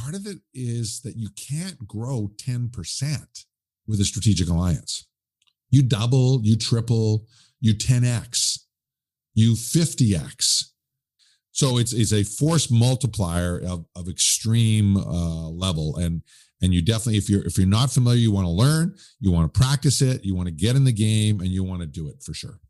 part of it is that you can't grow 10% with a strategic alliance. You double, you triple, you 10x, you 50x. So it's a force multiplier of extreme level. And you definitely, if you're not familiar, you want to learn, you want to practice it, you want to get in the game, and you want to do it for sure.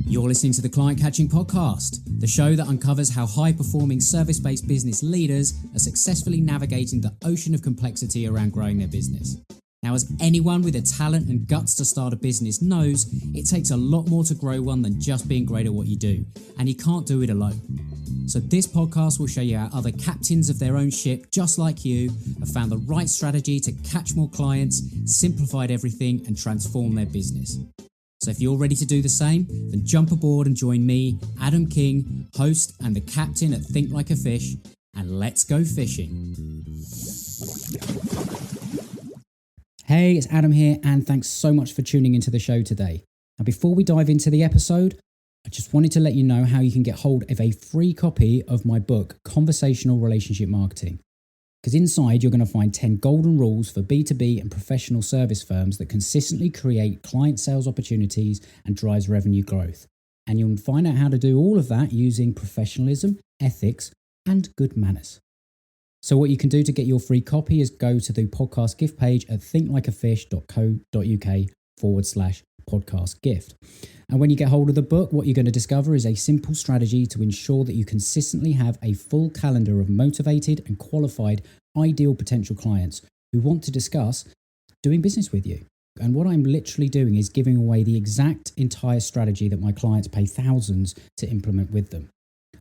You're listening to the Client Catching Podcast, the show that uncovers how high-performing service-based business leaders are successfully navigating the ocean of complexity around growing their business. Now, as anyone with the talent and guts to start a business knows, it takes a lot more to grow one than just being great at what you do, and you can't do it alone. So this podcast will show you how other captains of their own ship, just like you, have found the right strategy to catch more clients, simplified everything, and transform their business. So if you're ready to do the same, then jump aboard and join me, Adam King, host and the captain at Think Like a Fish, and let's go fishing. Hey, it's Adam here, and thanks so much for tuning into the show today. Now, before we dive into the episode, I just wanted to let you know how you can get hold of a free copy of my book, Conversational Relationship Marketing. Because inside, you're going to find 10 golden rules for B2B and professional service firms that consistently create client sales opportunities and drives revenue growth. And you'll find out how to do all of that using professionalism, ethics, and good manners. So what you can do to get your free copy is go to the podcast gift page at thinklikeafish.co.uk/podcast gift. And when you get hold of the book, what you're going to discover is a simple strategy to ensure that you consistently have a full calendar of motivated and qualified ideal potential clients who want to discuss doing business with you. And what I'm literally doing is giving away the exact entire strategy that my clients pay thousands to implement with them.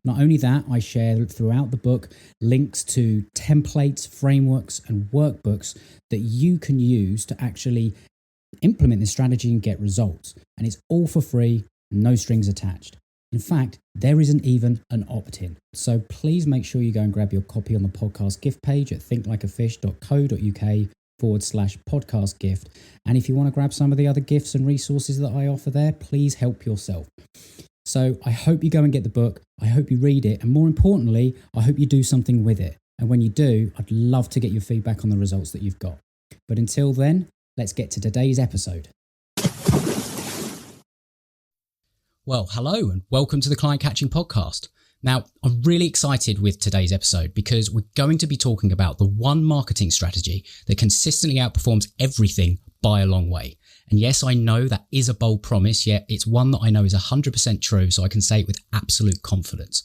Not only that, I share throughout the book links to templates, frameworks, and workbooks that you can use to actually implement this strategy and get results. And it's all for free, no strings attached. In fact, there isn't even an opt-in. So please make sure you go and grab your copy on the podcast gift page at thinklikeafish.co.uk/podcast gift. And if you want to grab some of the other gifts and resources that I offer there, please help yourself. So I hope you go and get the book. I hope you read it. And more importantly, I hope you do something with it. And when you do, I'd love to get your feedback on the results that you've got. But until then, let's get to today's episode. Well, hello and welcome to the Client Catching Podcast. Now, I'm really excited with today's episode because we're going to be talking about the one marketing strategy that consistently outperforms everything by a long way. And yes, I know that is a bold promise, yet it's one that I know is 100% true, so I can say it with absolute confidence.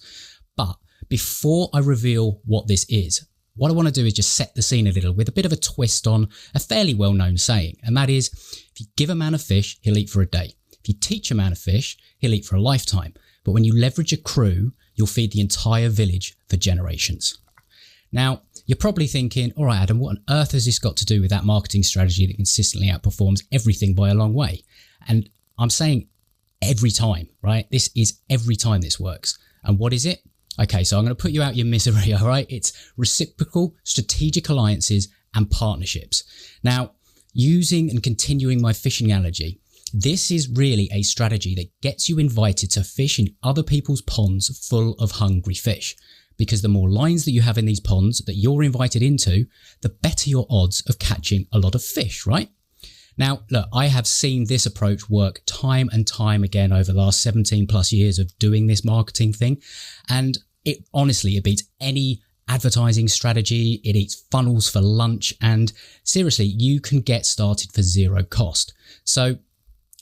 But before I reveal what this is, what I want to do is just set the scene a little with a bit of a twist on a fairly well-known saying, and that is, if you give a man a fish, he'll eat for a day. If you teach a man a fish, he'll eat for a lifetime. But when you leverage a crew, you'll feed the entire village for generations. Now, you're probably thinking, all right, Adam, what on earth has this got to do with that marketing strategy that consistently outperforms everything by a long way? And I'm saying every time, right? This is every time this works. And what is it? Okay, so I'm going to put you out your misery, all right? It's reciprocal, strategic alliances, and partnerships. Now, using and continuing my fishing analogy, this is really a strategy that gets you invited to fish in other people's ponds full of hungry fish. Because the more lines that you have in these ponds that you're invited into, the better your odds of catching a lot of fish, right? Now, look, I have seen this approach work time and time again over the last 17 plus years of doing this marketing thing. And it beats any advertising strategy. It eats funnels for lunch. And seriously, you can get started for zero cost. So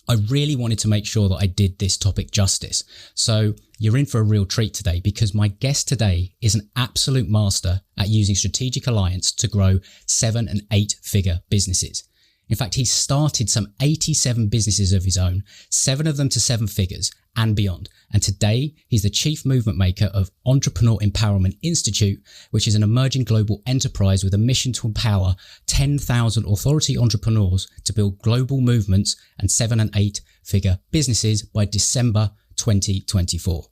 I really wanted to make sure that I did this topic justice. So you're in for a real treat today because my guest today is an absolute master at using strategic alliance to grow 7- and 8-figure businesses. In fact, he started some 87 businesses of his own, 7 of them to 7 figures and beyond. And today, he's the chief movement maker of Entrepreneur Empowerment Institute, which is an emerging global enterprise with a mission to empower 10,000 authority entrepreneurs to build global movements and 7- and 8-figure businesses by December 2024.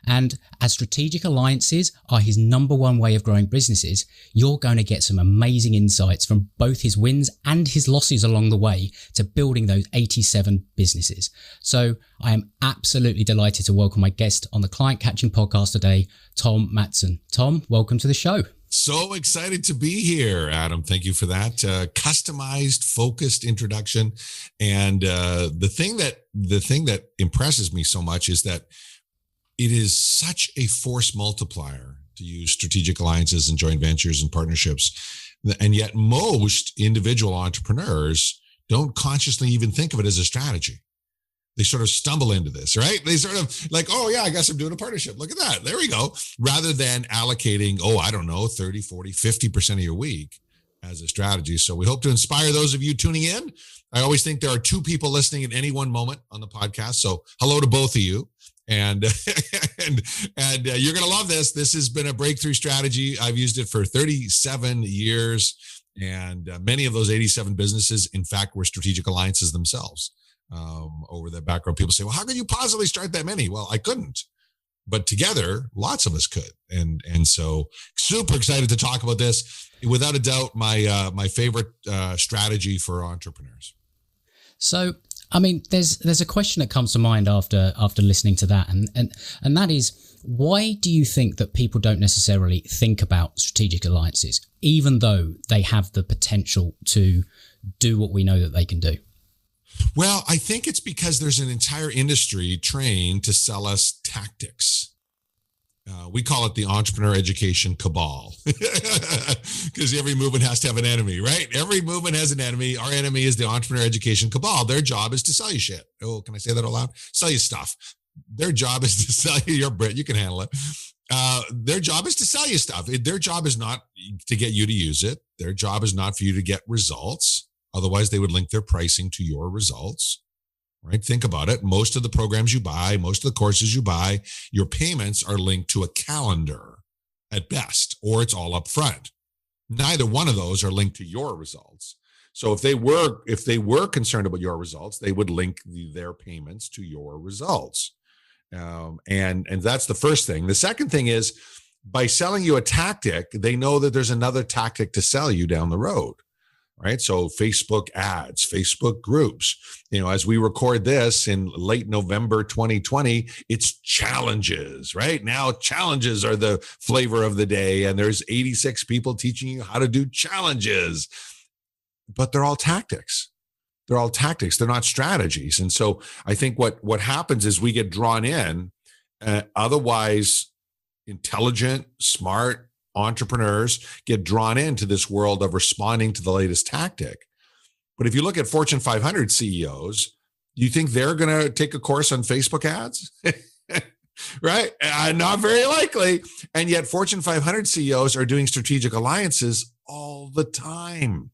And as strategic alliances are his number one way of growing businesses, you're going to get some amazing insights from both his wins and his losses along the way to building those 87 businesses. So I am absolutely delighted to welcome my guest on the Client Catching podcast today, Tom Matzen. Tom, welcome to the show. So excited to be here, Adam. Thank you for that customized, focused introduction. And the thing that impresses me so much is that it is such a force multiplier to use strategic alliances and joint ventures and partnerships. And yet most individual entrepreneurs don't consciously even think of it as a strategy. They sort of stumble into this, right? They sort of like, oh yeah, I guess I'm doing a partnership. Look at that. There we go. Rather than allocating, 30, 40, 50% of your week as a strategy. So we hope to inspire those of you tuning in. I always think there are two people listening at any one moment on the podcast. So hello to both of you. And you're going to love this. This has been a breakthrough strategy. I've used it for 37 years. And many of those 87 businesses, in fact, were strategic alliances themselves. Over the background, people say, well, how could you possibly start that many? Well, I couldn't, but together, lots of us could. And so super excited to talk about this. Without a doubt, my favorite strategy for entrepreneurs. So, I mean, there's a question that comes to mind after listening to that. And that is, why do you think that people don't necessarily think about strategic alliances, even though they have the potential to do what we know that they can do? Well, I think it's because there's an entire industry trained to sell us tactics. We call it the entrepreneur education cabal because every movement has to have an enemy, right? Every movement has an enemy. Our enemy is the entrepreneur education cabal. Their job is to sell you shit. Oh, can I say that out loud? Sell you stuff. Their job is to sell you your Brit. You can handle it. Their job is to sell you stuff. Their job is not to get you to use it. Their job is not for you to get results. Otherwise, they would link their pricing to your results, right? Think about it. Most of the programs you buy, most of the courses you buy, your payments are linked to a calendar at best, or it's all up front. Neither one of those are linked to your results. So if they were concerned about your results, they would link their payments to your results. And that's the first thing. The second thing is, by selling you a tactic, they know that there's another tactic to sell you down the road. Right. So Facebook ads, Facebook groups, as we record this in late November 2020, it's challenges, right? Now challenges are the flavor of the day. And there's 86 people teaching you how to do challenges, but they're all tactics. They're all tactics. They're not strategies. And so I think what happens is we get drawn in, otherwise intelligent, smart entrepreneurs get drawn into this world of responding to the latest tactic. But if you look at Fortune 500 CEOs, do you think they're going to take a course on Facebook ads? Right? Not very likely. And yet Fortune 500 CEOs are doing strategic alliances all the time.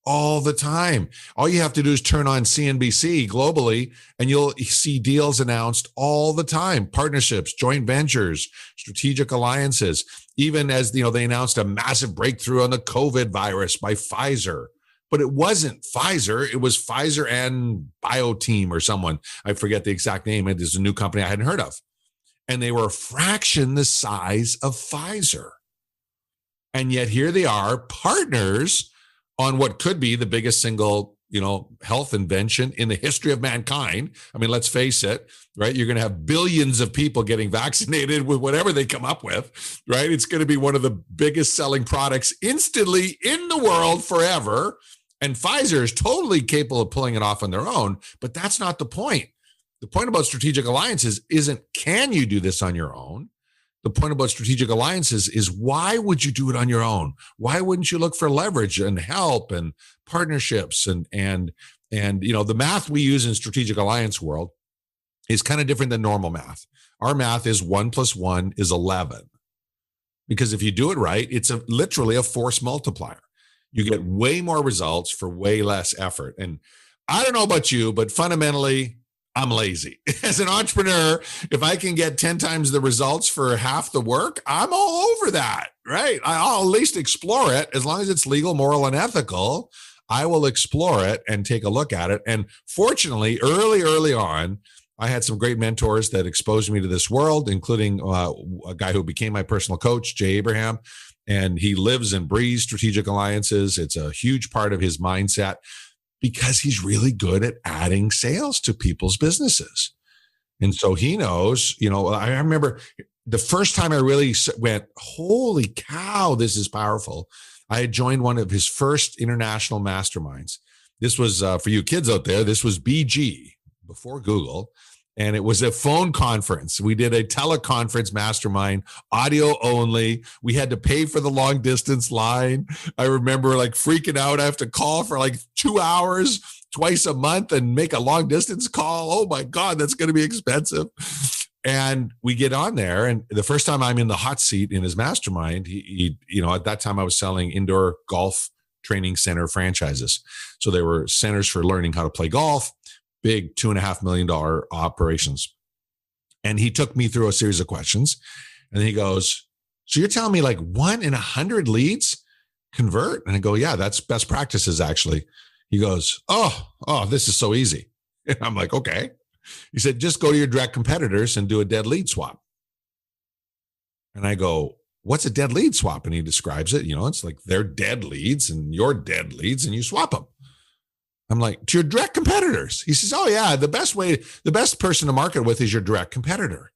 All the time. All you have to do is turn on CNBC globally and you'll see deals announced all the time. Partnerships, joint ventures, strategic alliances. Even as they announced a massive breakthrough on the COVID virus by Pfizer. But it wasn't Pfizer. It was Pfizer and BioTeam or someone. I forget the exact name. It is a new company I hadn't heard of. And they were a fraction the size of Pfizer. And yet here they are, partners on what could be the biggest single, health invention in the history of mankind. I mean, let's face it, right? You're going to have billions of people getting vaccinated with whatever they come up with, right? It's going to be one of the biggest selling products instantly in the world forever. And Pfizer is totally capable of pulling it off on their own, but that's not the point. The point about strategic alliances isn't, can you do this on your own? The point about strategic alliances is, why would you do it on your own? Why wouldn't you look for leverage and help and partnerships and the math we use in strategic alliance world is kind of different than normal math. Our math is 1 + 1 = 11. Because if you do it right, it's literally a force multiplier. You get way more results for way less effort. And I don't know about you, but fundamentally, I'm lazy. As an entrepreneur, if I can get 10 times the results for half the work, I'm all over that, right? I'll at least explore it. As long as it's legal, moral, and ethical, I will explore it and take a look at it. And fortunately, early on, I had some great mentors that exposed me to this world, including a guy who became my personal coach, Jay Abraham. And he lives and breathes strategic alliances. It's a huge part of his mindset because he's really good at adding sales to people's businesses. And so he knows, I remember the first time I really went, holy cow, this is powerful. I had joined one of his first international masterminds. This was, for you kids out there, this was BG, before Google. And it was a phone conference. We did a teleconference mastermind, audio only. We had to pay for the long distance line. I remember like freaking out. I have to call for like 2 hours twice a month and make a long distance call. Oh my God, that's going to be expensive. And we get on there. And the first time I'm in the hot seat in his mastermind, he at that time I was selling indoor golf training center franchises. So they were centers for learning how to play golf. Big $2.5 million operations. And he took me through a series of questions. And then he goes, so you're telling me like 1 in 100 leads convert? And I go, yeah, that's best practices actually. He goes, oh, this is so easy. And I'm like, okay. He said, just go to your direct competitors and do a dead lead swap. And I go, what's a dead lead swap? And he describes it, it's like they're dead leads and you're dead leads and you swap them. I'm like, to your direct competitors. He says, oh yeah, the best person to market with is your direct competitor.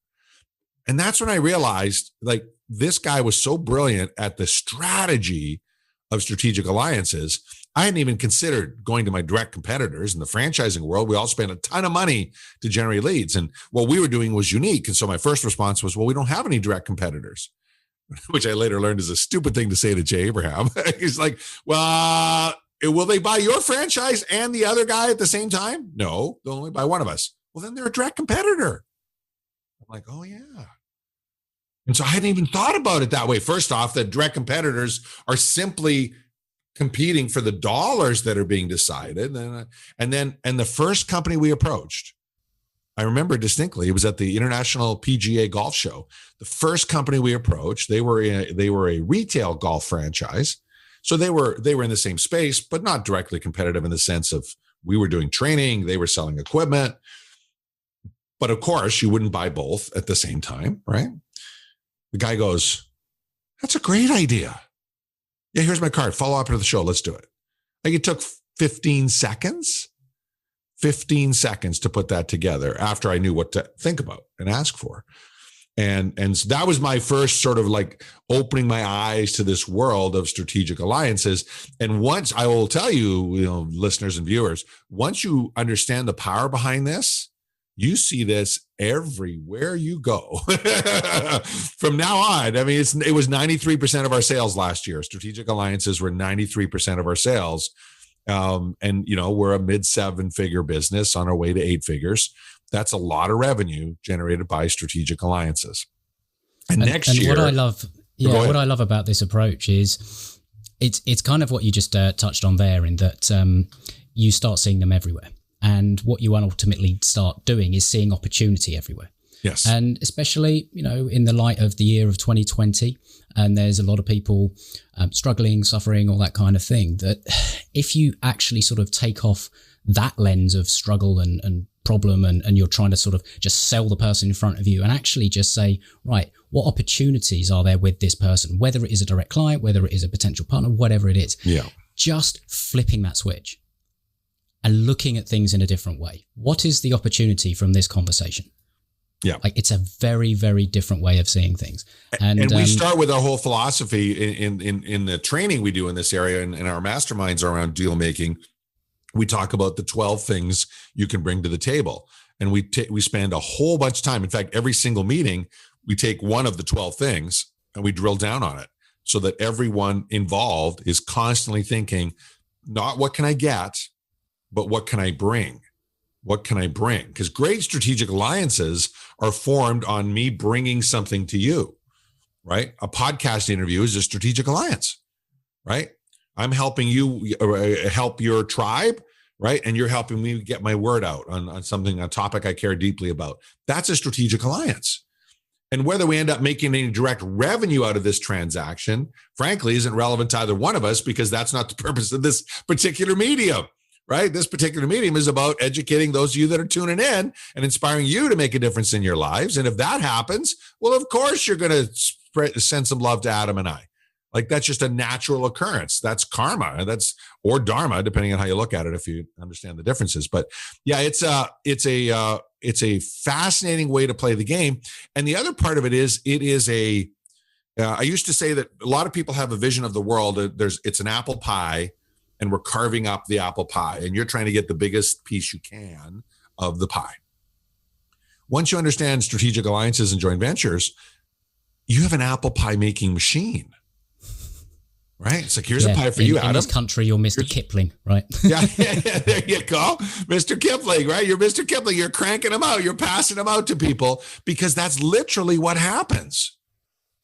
And that's when I realized like this guy was so brilliant at the strategy of strategic alliances. I hadn't even considered going to my direct competitors in the franchising world. We all spent a ton of money to generate leads. And what we were doing was unique. And so my first response was, well, we don't have any direct competitors, which I later learned is a stupid thing to say to Jay Abraham. He's like, well, will they buy your franchise and the other guy at the same time? No, they'll only buy one of us. Well, then they're a direct competitor. I'm like, oh yeah. And so I hadn't even thought about it that way. First off, the direct competitors are simply competing for the dollars that are being decided. And the first company we approached, I remember distinctly, it was at the International PGA Golf Show. The first company we approached, they were a retail golf franchise. So they were in the same space, but not directly competitive in the sense of we were doing training, they were selling equipment. But of course, you wouldn't buy both at the same time, right? The guy goes, that's a great idea. Yeah, here's my card. Follow up to the show. Let's do it. Like it took 15 seconds to put that together after I knew what to think about and ask for. And so that was my first sort of like opening my eyes to this world of strategic alliances. And once I will tell you, listeners and viewers, once you understand the power behind this, you see this everywhere you go. From now on, I mean, it was 93% of our sales last year. Strategic alliances were 93% of our sales. And we're a mid-7-figure business on our way to 8 figures. That's a lot of revenue generated by strategic alliances. And next year, what I love about this approach is it's kind of what you just touched on there, in that you start seeing them everywhere. And what you ultimately start doing is seeing opportunity everywhere. Yes. And especially, in the light of the year of 2020, and there's a lot of people struggling, suffering, all that kind of thing, that if you actually sort of take off that lens of struggle and problem and you're trying to sort of just sell the person in front of you and actually just say, right, what opportunities are there with this person, whether it is a direct client, whether it is a potential partner, whatever it is, just flipping that switch and looking at things in a different way. What is the opportunity from this conversation? Yeah. Like it's a very, very different way of seeing things. And we start with our whole philosophy in the training we do in this area and in our masterminds around deal making. We talk about the 12 things you can bring to the table. And we spend a whole bunch of time. In fact, every single meeting, we take one of the 12 things and we drill down on it so that everyone involved is constantly thinking, not what can I get, but what can I bring? What can I bring? Because great strategic alliances are formed on me bringing something to you, right? A podcast interview is a strategic alliance, right? I'm helping you help your tribe, right? And you're helping me get my word out on something, a topic I care deeply about. That's a strategic alliance. And whether we end up making any direct revenue out of this transaction, frankly, isn't relevant to either one of us because that's not the purpose of this particular medium. right? This particular medium is about educating those of you that are tuning in and inspiring you to make a difference in your lives. And if that happens, well, of course, you're going to send some love to Adam and I. Like, that's just a natural occurrence. That's karma. Or dharma, depending on how you look at it, if you understand the differences. But yeah, it's a fascinating way to play the game. And the other part of it is, I used to say that a lot of people have a vision of the world. It's an apple pie, and we're carving up the apple pie, and you're trying to get the biggest piece you can of the pie. Once you understand strategic alliances and joint ventures, you have an apple pie making machine. Right? It's like, here's a pie for you, Adam. In this country, you're Mr. Kipling, right? Yeah, there you go. Mr. Kipling, right? You're Mr. Kipling. You're cranking them out. You're passing them out to people, because that's literally what happens.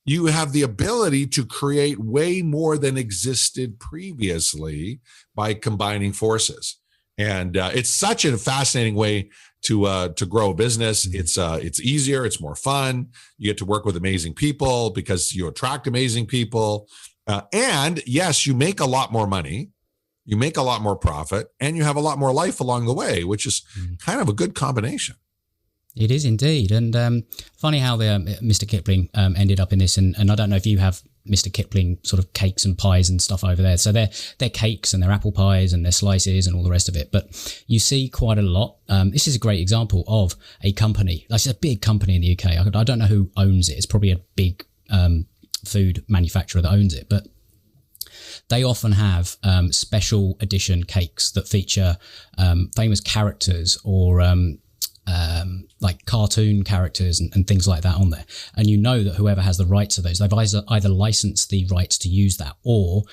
You have the ability to create way more than existed previously by combining forces. And it's such a fascinating way to grow a business. It's easier. It's more fun. You get to work with amazing people because you attract amazing people. And yes, you make a lot more money, you make a lot more profit, and you have a lot more life along the way, which is kind of a good combination. It is indeed. And funny how the Mr. Kipling ended up in this. And I don't know if you have Mr. Kipling sort of cakes and pies and stuff over there. So they're cakes and they're apple pies and they're slices and all the rest of it. But you see quite a lot. This is a great example of a company. It's a big company in the UK. I don't know who owns it. It's probably a big food manufacturer that owns it, but they often have special edition cakes that feature famous characters or like cartoon characters and things like that on there. And you know that whoever has the rights to those, they've either licensed the rights to use that, or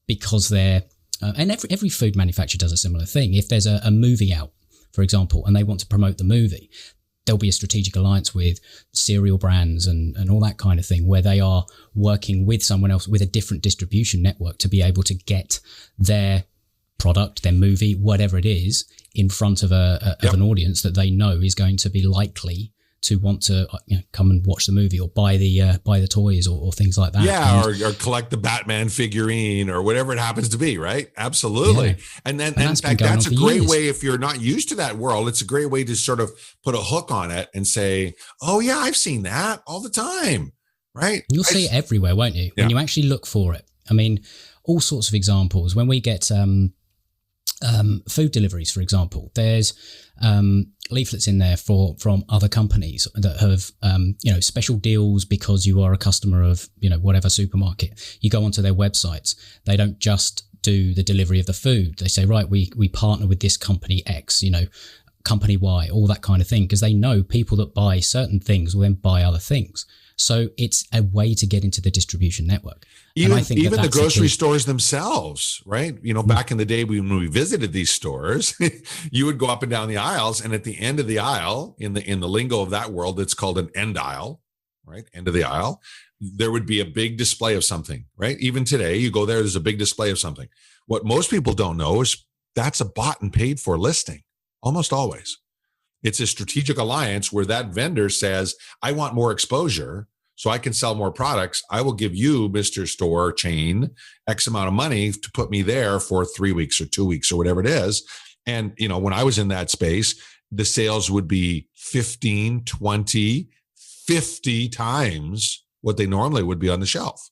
because they're and every food manufacturer does a similar thing. If there's a movie out, for example, and they want to promote the movie, there'll be a strategic alliance with cereal brands and all that kind of thing, where they are working with someone else with a different distribution network to be able to get their product, their movie, whatever it is, in front of an audience that they know is going to be likely to want to come and watch the movie or buy the toys or things like that. Yeah, or collect the Batman figurine or whatever it happens to be, right? Absolutely. Yeah. And then in fact, that's a great way, if you're not used to that world, it's a great way to sort of put a hook on it and say, oh yeah, I've seen that all the time, right? You'll see it everywhere, won't you? Yeah. When you actually look for it. I mean, all sorts of examples. When we get food deliveries, for example, there's leaflets in there from other companies that have special deals because you are a customer of whatever supermarket. You go onto their websites, they don't just do the delivery of the food. They say, right, we partner with this company X, company Y, all that kind of thing, because they know people that buy certain things will then buy other things. So it's a way to get into the distribution network. Even the grocery stores themselves, right? Back in the day when we visited these stores, you would go up and down the aisles, and at the end of the aisle, in the lingo of that world, it's called an end aisle, right? End of the aisle. There would be a big display of something, right? Even today, you go there's a big display of something. What most people don't know is that's a bought and paid for listing, almost always. It's a strategic alliance where that vendor says, I want more exposure so I can sell more products. I will give you, Mr. Store Chain, X amount of money to put me there for 3 weeks or 2 weeks or whatever it is. And, when I was in that space, the sales would be 15, 20, 50 times what they normally would be on the shelf.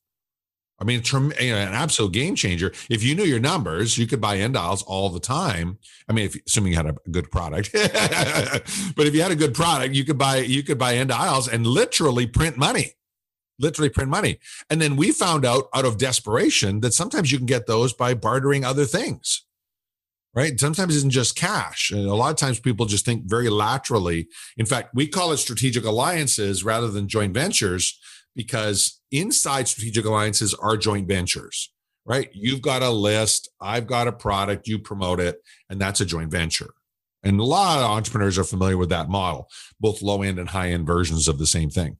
I mean, an absolute game changer. If you knew your numbers, you could buy end aisles all the time. I mean, assuming you had a good product, but if you had a good product, you could buy end aisles and literally print money. And then we found out of desperation that sometimes you can get those by bartering other things, right? Sometimes it isn't just cash. And a lot of times people just think very laterally. In fact, we call it strategic alliances rather than joint ventures, because inside strategic alliances are joint ventures, right? You've got a list, I've got a product, you promote it, and that's a joint venture. And a lot of entrepreneurs are familiar with that model, both low-end and high-end versions of the same thing.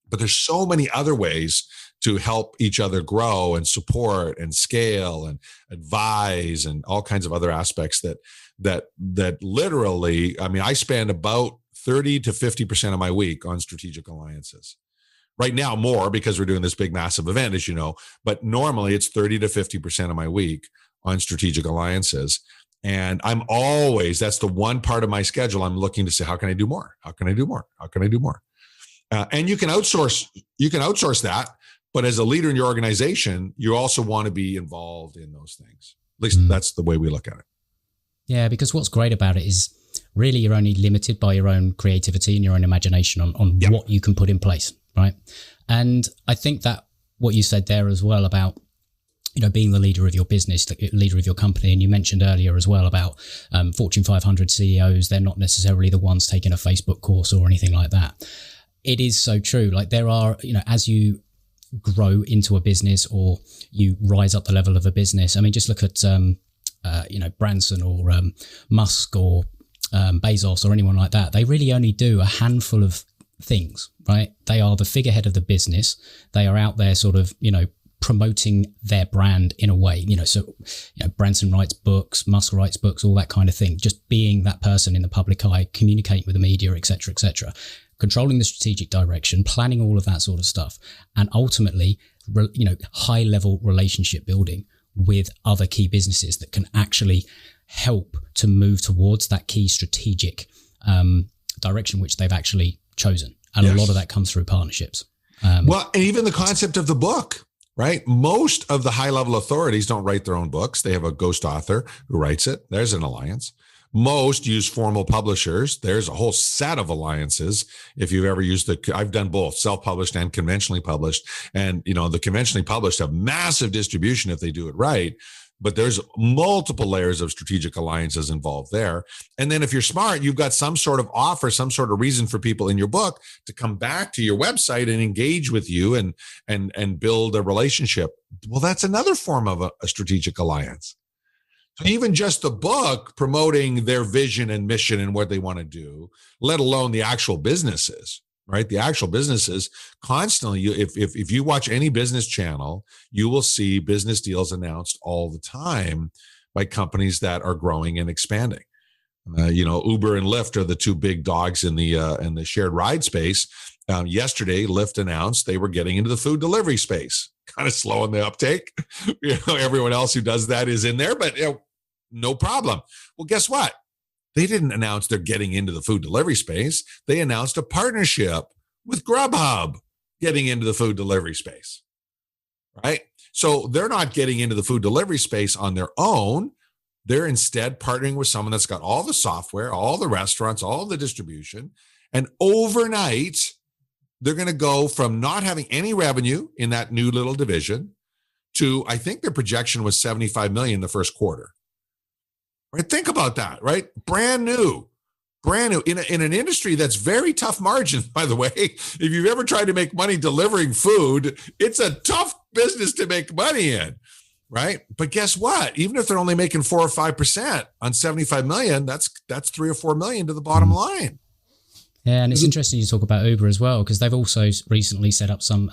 But there's so many other ways to help each other grow and support and scale and advise and all kinds of other aspects that literally, I mean, I spend about 30 to 50% of my week on strategic alliances. Right now, more because we're doing this big, massive event, as you know, but normally it's 30 to 50% of my week on strategic alliances. And that's the one part of my schedule. I'm looking to say, how can I do more? How can I do more? How can I do more? And you can outsource that. But as a leader in your organization, you also want to be involved in those things. At least that's the way we look at it. Yeah, because what's great about it is really you're only limited by your own creativity and your own imagination on what you can put in place, right? And I think that what you said there as well about, being the leader of your business, the leader of your company, and you mentioned earlier as well about Fortune 500 CEOs, they're not necessarily the ones taking a Facebook course or anything like that. It is so true. Like there are, as you grow into a business or you rise up the level of a business, I mean, just look at, Branson or Musk or Bezos or anyone like that. They really only do a handful of things, right? They are the figurehead of the business. They are out there sort of, promoting their brand in a way, Branson writes books, Musk writes books, all that kind of thing. Just being that person in the public eye, communicating with the media, et cetera, controlling the strategic direction, planning all of that sort of stuff. And ultimately, high level relationship building with other key businesses that can actually help to move towards that key strategic direction which they've actually chosen. And a lot of that comes through partnerships. And even the concept of the book. Right? Most of the high-level authorities don't write their own books. They have a ghost author who writes it. There's an alliance. Most use formal publishers. There's a whole set of alliances. If you've ever used I've done both, self-published and conventionally published. And, the conventionally published have massive distribution if they do it right. But there's multiple layers of strategic alliances involved there. And then if you're smart, you've got some sort of offer, some sort of reason for people in your book to come back to your website and engage with you and build a relationship. Well, that's another form of a strategic alliance. So even just the book promoting their vision and mission and what they want to do, let alone the actual businesses. Right? The actual businesses constantly, if you watch any business channel, you will see business deals announced all the time by companies that are growing and expanding. Uber and Lyft are the two big dogs in the shared ride space. Yesterday, Lyft announced they were getting into the food delivery space, kind of slow in the uptake. Everyone else who does that is in there, but no problem. Well, guess what? They didn't announce they're getting into the food delivery space. They announced a partnership with Grubhub getting into the food delivery space, right? So they're not getting into the food delivery space on their own. They're instead partnering with someone that's got all the software, all the restaurants, all the distribution. And overnight, they're going to go from not having any revenue in that new little division to, I think their projection was 75 million the first quarter. Right? Think about that, right? Brand new in an industry that's very tough margins, by the way. If you've ever tried to make money delivering food, it's a tough business to make money in, right? But guess what? Even if they're only making 4 or 5% on 75 million, that's 3 or 4 million to the bottom line. Yeah, and it's interesting you talk about Uber as well, because they've also recently set up some,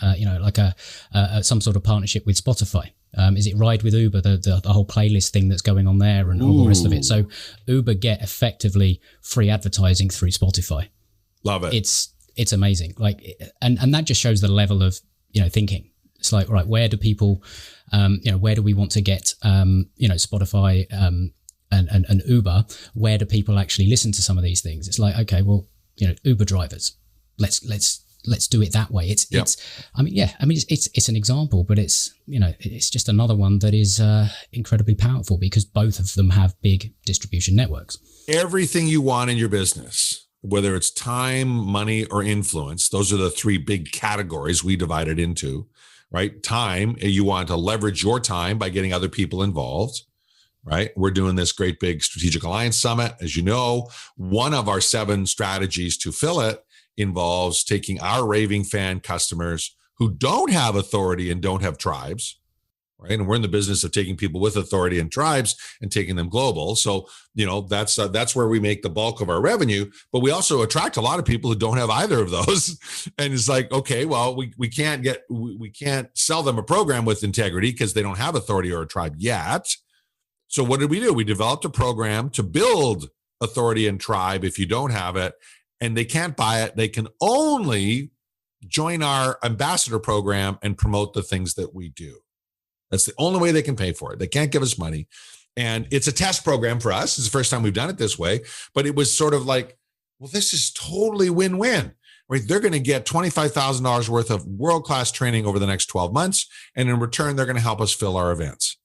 some sort of partnership with Spotify. Is it Ride with Uber, the whole playlist thing that's going on there and all the rest of it? So Uber get effectively free advertising through Spotify. Love it. It's amazing. Like, and that just shows the level of, thinking. It's like, right, where do people, where do we want to get, Spotify and Uber? Where do people actually listen to some of these things? It's like, okay, well, Uber drivers, let's do it that way. It's an example, but it's just another one that is incredibly powerful because both of them have big distribution networks. Everything you want in your business, whether it's time, money, or influence, those are the three big categories we divide it into, right? Time, you want to leverage your time by getting other people involved. Right. We're doing this great big strategic alliance summit. As you know, one of our 7 strategies to fill it involves taking our raving fan customers who don't have authority and don't have tribes. Right. And we're in the business of taking people with authority and tribes and taking them global. So, that's where we make the bulk of our revenue. But we also attract a lot of people who don't have either of those. And it's like, okay, well, we can't sell them a program with integrity because they don't have authority or a tribe yet. So what did we do? We developed a program to build authority and tribe if you don't have it, and they can't buy it. They can only join our ambassador program and promote the things that we do. That's the only way they can pay for it. They can't give us money. And it's a test program for us. It's the first time we've done it this way, but it was sort of like, well, this is totally win-win, right? They're going to get $25,000 worth of world-class training over the next 12 months. And in return, they're going to help us fill our events.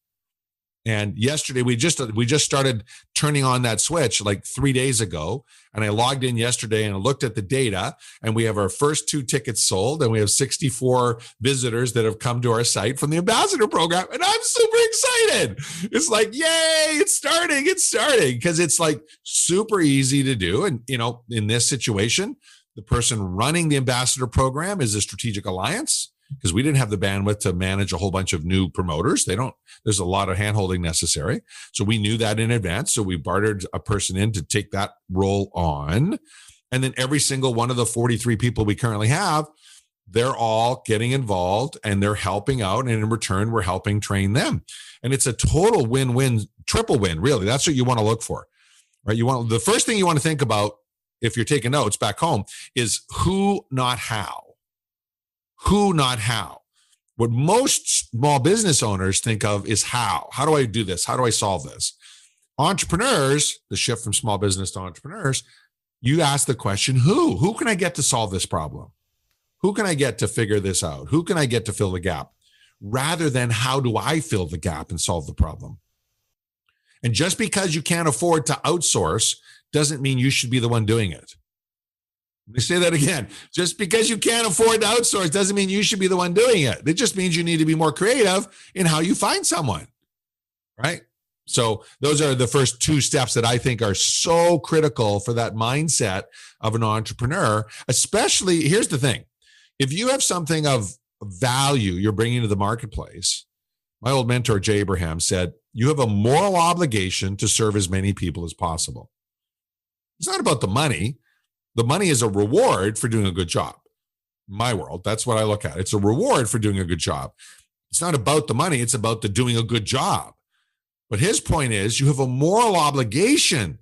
And yesterday, we just started turning on that switch like 3 days ago. And I logged in yesterday and I looked at the data, and we have our first 2 tickets sold, and we have 64 visitors that have come to our site from the ambassador program. And I'm super excited. It's like, yay, it's starting, because it's like super easy to do. And, in this situation, the person running the ambassador program is a strategic alliance, because we didn't have the bandwidth to manage a whole bunch of new promoters. There's a lot of handholding necessary. So we knew that in advance. So we bartered a person in to take that role on. And then every single one of the 43 people we currently have, they're all getting involved and they're helping out. And in return, we're helping train them. And it's a total win-win, triple win, really. That's what you want to look for, right? The first thing you want to think about if you're taking notes back home is who, not how. Who, not how. What most small business owners think of is how. How do I do this? How do I solve this? Entrepreneurs, the shift from small business to entrepreneurs, you ask the question, who? Who can I get to solve this problem? Who can I get to figure this out? Who can I get to fill the gap? Rather than how do I fill the gap and solve the problem? And just because you can't afford to outsource doesn't mean you should be the one doing it. Let me say that again. Just because you can't afford to outsource doesn't mean you should be the one doing it. It just means you need to be more creative in how you find someone, right? So those are the first 2 steps that I think are so critical for that mindset of an entrepreneur. Especially, here's the thing. If you have something of value you're bringing to the marketplace, my old mentor, Jay Abraham, said, you have a moral obligation to serve as many people as possible. It's not about the money. The money is a reward for doing a good job. In my world, that's what I look at. It's a reward for doing a good job. It's not about the money. It's about the doing a good job. But his point is you have a moral obligation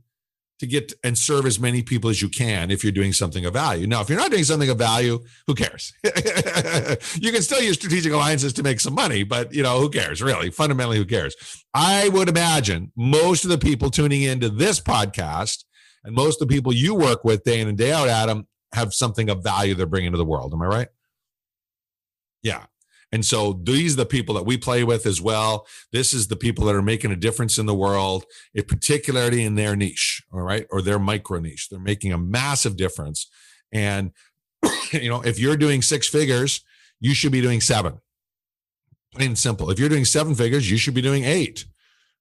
to get and serve as many people as you can if you're doing something of value. Now, if you're not doing something of value, who cares? You can still use strategic alliances to make some money, but who cares, really? Fundamentally, who cares? I would imagine most of the people tuning into this podcast and most of the people you work with day in and day out, Adam, have something of value they're bringing to the world. Am I right? Yeah. And so these are the people that we play with as well. This is the people that are making a difference in the world, particularly in their niche, all right, or their micro niche. They're making a massive difference. And, if you're doing 6 figures, you should be doing 7. Plain and simple. If you're doing 7 figures, you should be doing 8,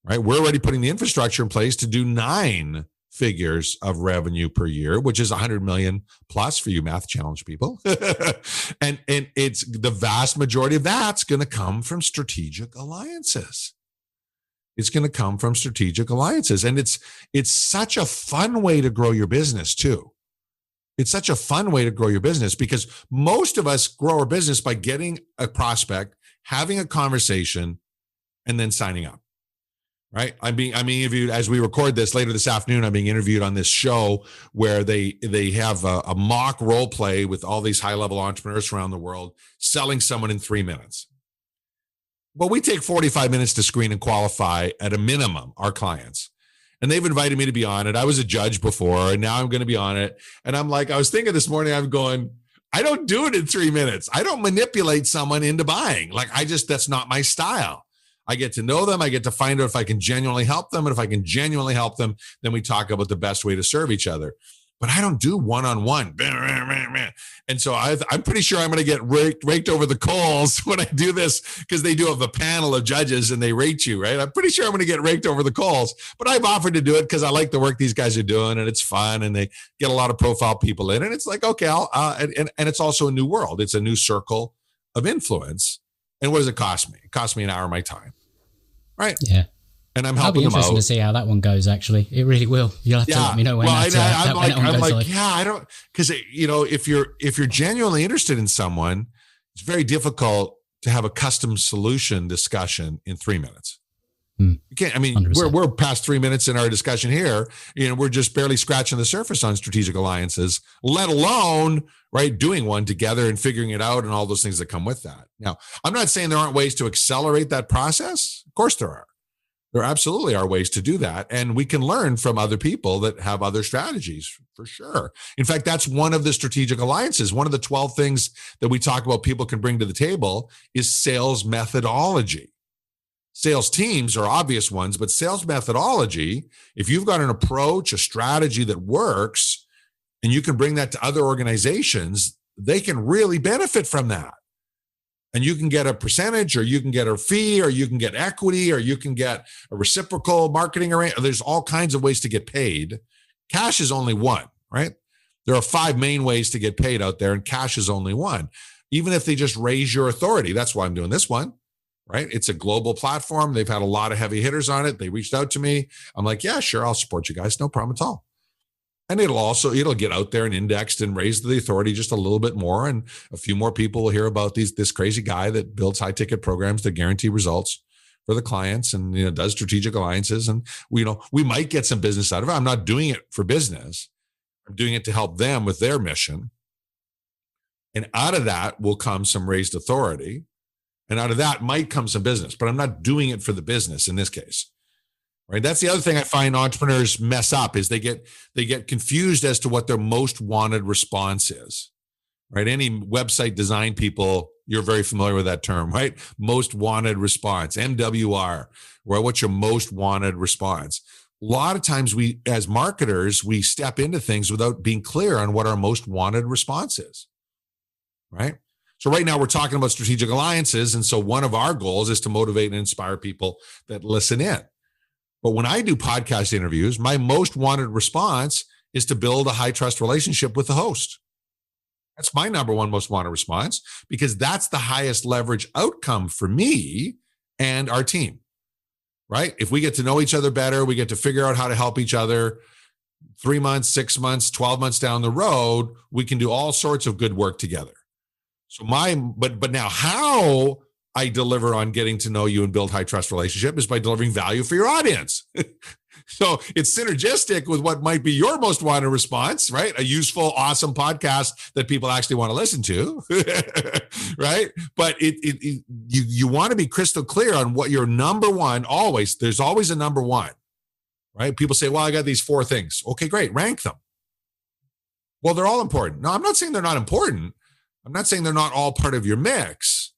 right? We're already putting the infrastructure in place to do 9 figures of revenue per year, which is 100 million plus for you math challenge people. and it's the vast majority of that's going to come from strategic alliances. It's going to come from strategic alliances. And it's such a fun way to grow your business too. It's such a fun way to grow your business because most of us grow our business by getting a prospect, having a conversation, and then signing up. Right. I'm being interviewed as we record this later this afternoon. I'm being interviewed on this show where they have a mock role play with all these high level entrepreneurs around the world selling someone in 3 minutes. Well, we take 45 minutes to screen and qualify at a minimum our clients. And they've invited me to be on it. I was a judge before and now I'm going to be on it. And I was thinking this morning, I'm going, I don't do it in 3 minutes. I don't manipulate someone into buying. That's not my style. I get to know them. I get to find out if I can genuinely help them. And if I can genuinely help them, then we talk about the best way to serve each other. But I don't do one-on-one. And so I'm pretty sure I'm going to get raked over the coals when I do this because they do have a panel of judges and they rate you, right? I'm pretty sure I'm going to get raked over the coals. But I've offered to do it because I like the work these guys are doing and it's fun and they get a lot of profile people in. And it's like, okay, and it's also a new world. It's a new circle of influence. And what does it cost me? It costs me an hour of my time, right? Yeah. And I'm helping them out. It'll be interesting to see how that one goes, actually. It really will. You'll have to let me know when that one goes. I don't, because, if you're genuinely interested in someone, it's very difficult to have a custom solution discussion in 3 minutes. You can't, 100%. We're past 3 minutes in our discussion here. We're just barely scratching the surface on strategic alliances, let alone, right, doing one together and figuring it out and all those things that come with that. Now, I'm not saying there aren't ways to accelerate that process. Of course there are. There absolutely are ways to do that. And we can learn from other people that have other strategies for sure. In fact, that's one of the strategic alliances. One of the 12 things that we talk about people can bring to the table is sales methodology. Sales teams are obvious ones, but sales methodology, if you've got an approach, a strategy that works, and you can bring that to other organizations, they can really benefit from that. And you can get a percentage, or you can get a fee, or you can get equity, or you can get a reciprocal marketing arrangement. There's all kinds of ways to get paid. Cash is only one, right? There are 5 main ways to get paid out there, and cash is only one. Even if they just raise your authority, that's why I'm doing this one, right? It's a global platform. They've had a lot of heavy hitters on it. They reached out to me. I'm like, yeah, sure, I'll support you guys. No problem at all. And it'll get out there and indexed and raise the authority just a little bit more. And a few more people will hear about this crazy guy that builds high ticket programs that guarantee results for the clients and, does strategic alliances. And we might get some business out of it. I'm not doing it for business. I'm doing it to help them with their mission. And out of that will come some raised authority. And out of that might come some business, but I'm not doing it for the business in this case. Right. That's the other thing I find entrepreneurs mess up is they get confused as to what their most wanted response is. Right. Any website design people, you're very familiar with that term, right? Most wanted response, MWR, or what's your most wanted response? A lot of times we, as marketers, we step into things without being clear on what our most wanted response is. Right. So right now we're talking about strategic alliances. And so one of our goals is to motivate and inspire people that listen in. But when I do podcast interviews, my most wanted response is to build a high trust relationship with the host. That's my number one most wanted response, because that's the highest leverage outcome for me and our team, right? If we get to know each other better, we get to figure out how to help each other 3 months, 6 months, 12 months down the road, we can do all sorts of good work together. So but now how I deliver on getting to know you and build high trust relationship is by delivering value for your audience. So it's synergistic with what might be your most wanted response, right? A useful, awesome podcast that people actually want to listen to, right? But you want to be crystal clear on what your number one, there's always a number one, right? People say, well, I got these 4 things. Okay, great. Rank them. Well, they're all important. No, I'm not saying they're not important. I'm not saying they're not all part of your mix,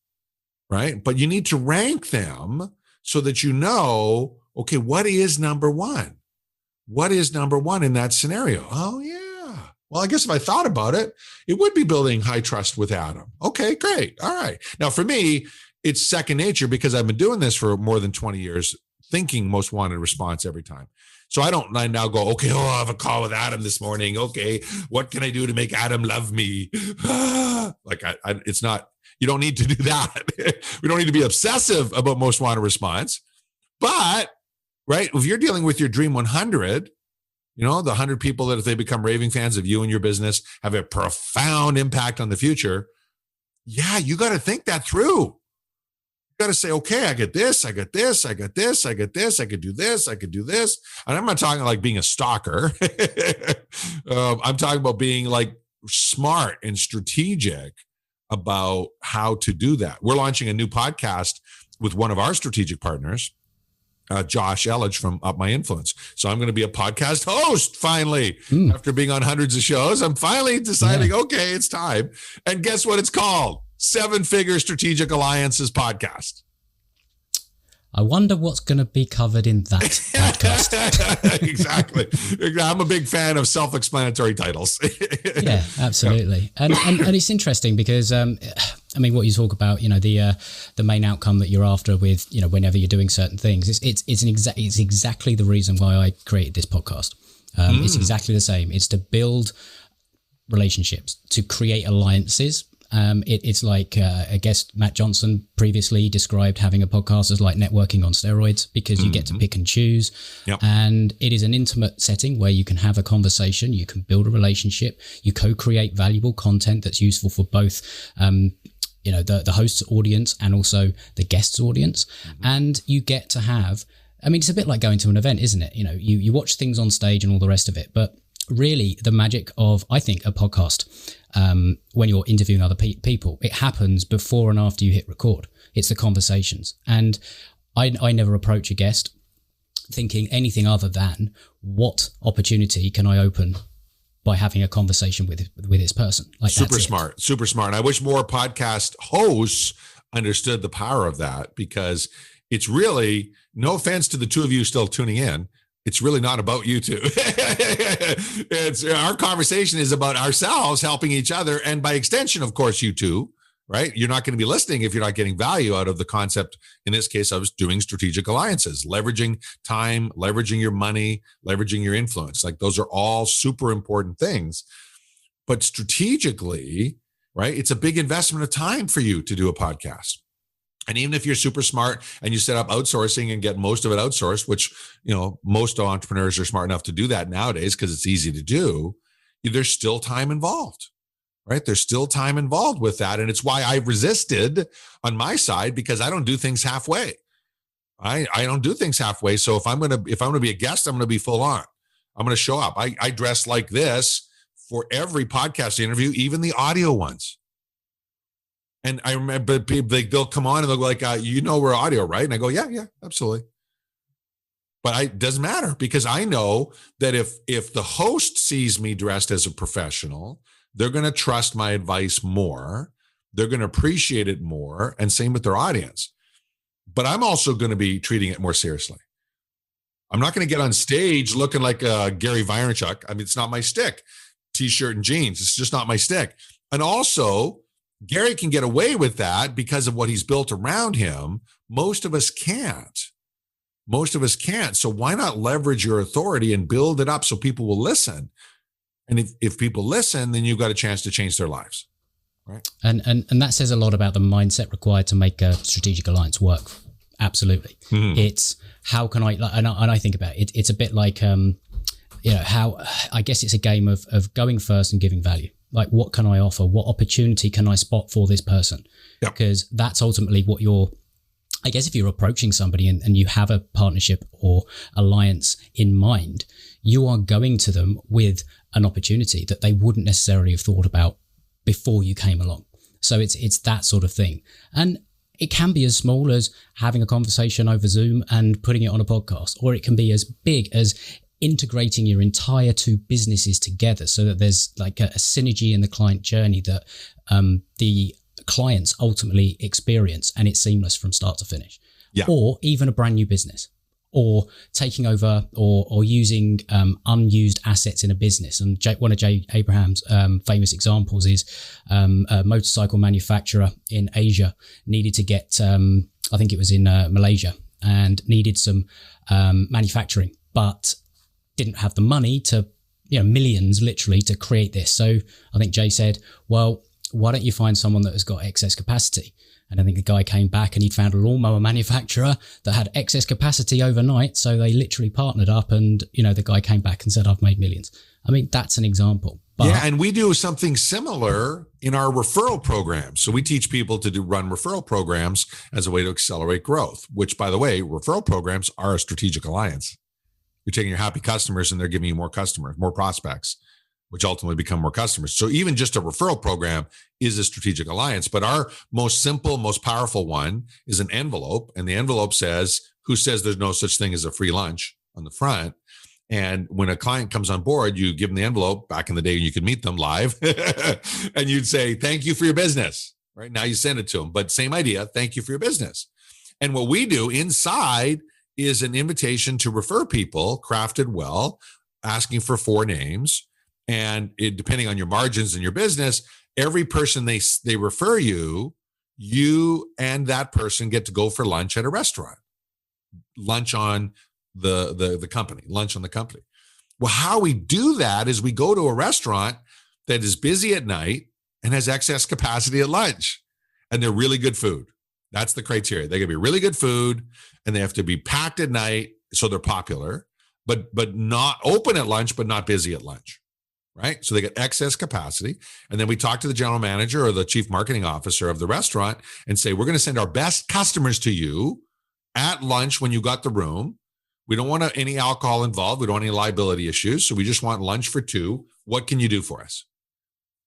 right? But you need to rank them so that you know, okay, what is number one? What is number one in that scenario? Oh, yeah. Well, I guess if I thought about it, it would be building high trust with Adam. Okay, great. All right. Now, for me, it's second nature because I've been doing this for more than 20 years, thinking most wanted response every time. So I now go, okay, I'll have a call with Adam this morning. Okay, what can I do to make Adam love me? It's not, you don't need to do that. We don't need to be obsessive about most wanted response. But, right, if you're dealing with your Dream 100, the 100 people that if they become raving fans of you and your business have a profound impact on the future, yeah, you got to think that through. You got to say, okay, I get this, I got this, I got this, I got this, I could do this, I could do this. And I'm not talking like being a stalker. I'm talking about being like smart and strategic about how to do that. We're launching a new podcast with one of our strategic partners, Josh Elledge from Up My Influence. So I'm going to be a podcast host finally. After being on hundreds of shows, I'm finally deciding, okay, it's time. And guess what it's called? 7-Figure Strategic Alliances Podcast. I wonder what's going to be covered in that podcast. Exactly. I'm a big fan of self-explanatory titles. Yeah, absolutely. And it's interesting because, what you talk about, the main outcome that you're after with, whenever you're doing certain things, it's exactly the reason why I created this podcast. It's exactly the same. It's to build relationships, to create alliances. It's like I guess Matt Johnson previously described having a podcast as like networking on steroids because you get to pick and choose. Yep. And it is an intimate setting where you can have a conversation, you can build a relationship, you co-create valuable content that's useful for both the host's audience and also the guest's audience. And you get to have, it's a bit like going to an event, isn't it? You watch things on stage and all the rest of it, but really the magic of, I think, a podcast, when you're interviewing other people, it happens before and after you hit record. It's the conversations. And I never approach a guest thinking anything other than what opportunity can I open by having a conversation with this person. Like, super smart. And I wish more podcast hosts understood the power of that, because it's really, no offense to the two of you still tuning in, it's really not about you two. Our conversation is about ourselves helping each other, and by extension, of course, you two. Right? You're not going to be listening if you're not getting value out of the concept. In this case, I was doing strategic alliances, leveraging time, leveraging your money, leveraging your influence. Like, those are all super important things. But strategically, right, it's a big investment of time for you to do a podcast. And even if you're super smart and you set up outsourcing and get most of it outsourced, which, most entrepreneurs are smart enough to do that nowadays because it's easy to do, there's still time involved. Right? There's still time involved with that. And it's why I've resisted on my side, because I don't do things halfway. I don't do things halfway. So if I'm going to be a guest, I'm going to be full on. I'm going to show up. I dress like this for every podcast interview, even the audio ones. And I remember they'll come on and they'll go like, we're audio, right? And I go, yeah, absolutely. But it doesn't matter, because I know that if the host sees me dressed as a professional, they're going to trust my advice more. They're going to appreciate it more, and same with their audience. But I'm also going to be treating it more seriously. I'm not going to get on stage looking like Gary Vaynerchuk. I mean, it's not my stick. T-shirt and jeans. It's just not my stick. And also, Gary can get away with that because of what he's built around him. Most of us can't. So why not leverage your authority and build it up so people will listen? And if people listen, then you've got a chance to change their lives, right? And that says a lot about the mindset required to make a strategic alliance work. Absolutely. Mm-hmm. It's how can I, and I think about it, it's a bit like, how, I guess it's a game of going first and giving value. Like, what can I offer? What opportunity can I spot for this person? Yep. Because that's ultimately what I guess if you're approaching somebody and you have a partnership or alliance in mind, you are going to them with an opportunity that they wouldn't necessarily have thought about before you came along. So it's that sort of thing. And it can be as small as having a conversation over Zoom and putting it on a podcast, or it can be as big as integrating your entire two businesses together so that there's like a synergy in the client journey that the clients ultimately experience, and it's seamless from start to finish. Yeah. Or even a brand new business, or taking over or using unused assets in a business. And one of Jay Abraham's famous examples is a motorcycle manufacturer in Asia needed to get, I think it was in Malaysia, and needed some manufacturing, but didn't have the money to, millions literally to create this. So I think Jay said, well, why don't you find someone that has got excess capacity? And I think the guy came back and he'd found a lawnmower manufacturer that had excess capacity overnight. So they literally partnered up, and, the guy came back and said, I've made millions. I mean, that's an example. But yeah. And we do something similar in our referral programs. So we teach people to run referral programs as a way to accelerate growth, which, by the way, referral programs are a strategic alliance. You're taking your happy customers and they're giving you more customers, more prospects, which ultimately become more customers. So even just a referral program is a strategic alliance. But our most simple, most powerful one is an envelope. And the envelope says, who says there's no such thing as a free lunch on the front? And when a client comes on board, you give them the envelope. Back in the day, you could meet them live and you'd say, thank you for your business. Right now you send it to them, but same idea. Thank you for your business. And what we do inside is an invitation to refer people, crafted well, asking for 4 names. And depending on your margins and your business, every person they refer you and that person get to go for lunch at a restaurant. Lunch on the company, lunch on the company. Well, how we do that is we go to a restaurant that is busy at night and has excess capacity at lunch, and they're really good food. That's the criteria. They gotta be really good food, and they have to be packed at night so they're popular, but not open at lunch, but not busy at lunch. Right? So they get excess capacity. And then we talk to the general manager or the chief marketing officer of the restaurant and say, we're going to send our best customers to you at lunch when you got the room. We don't want any alcohol involved. We don't want any liability issues. So we just want lunch for 2. What can you do for us?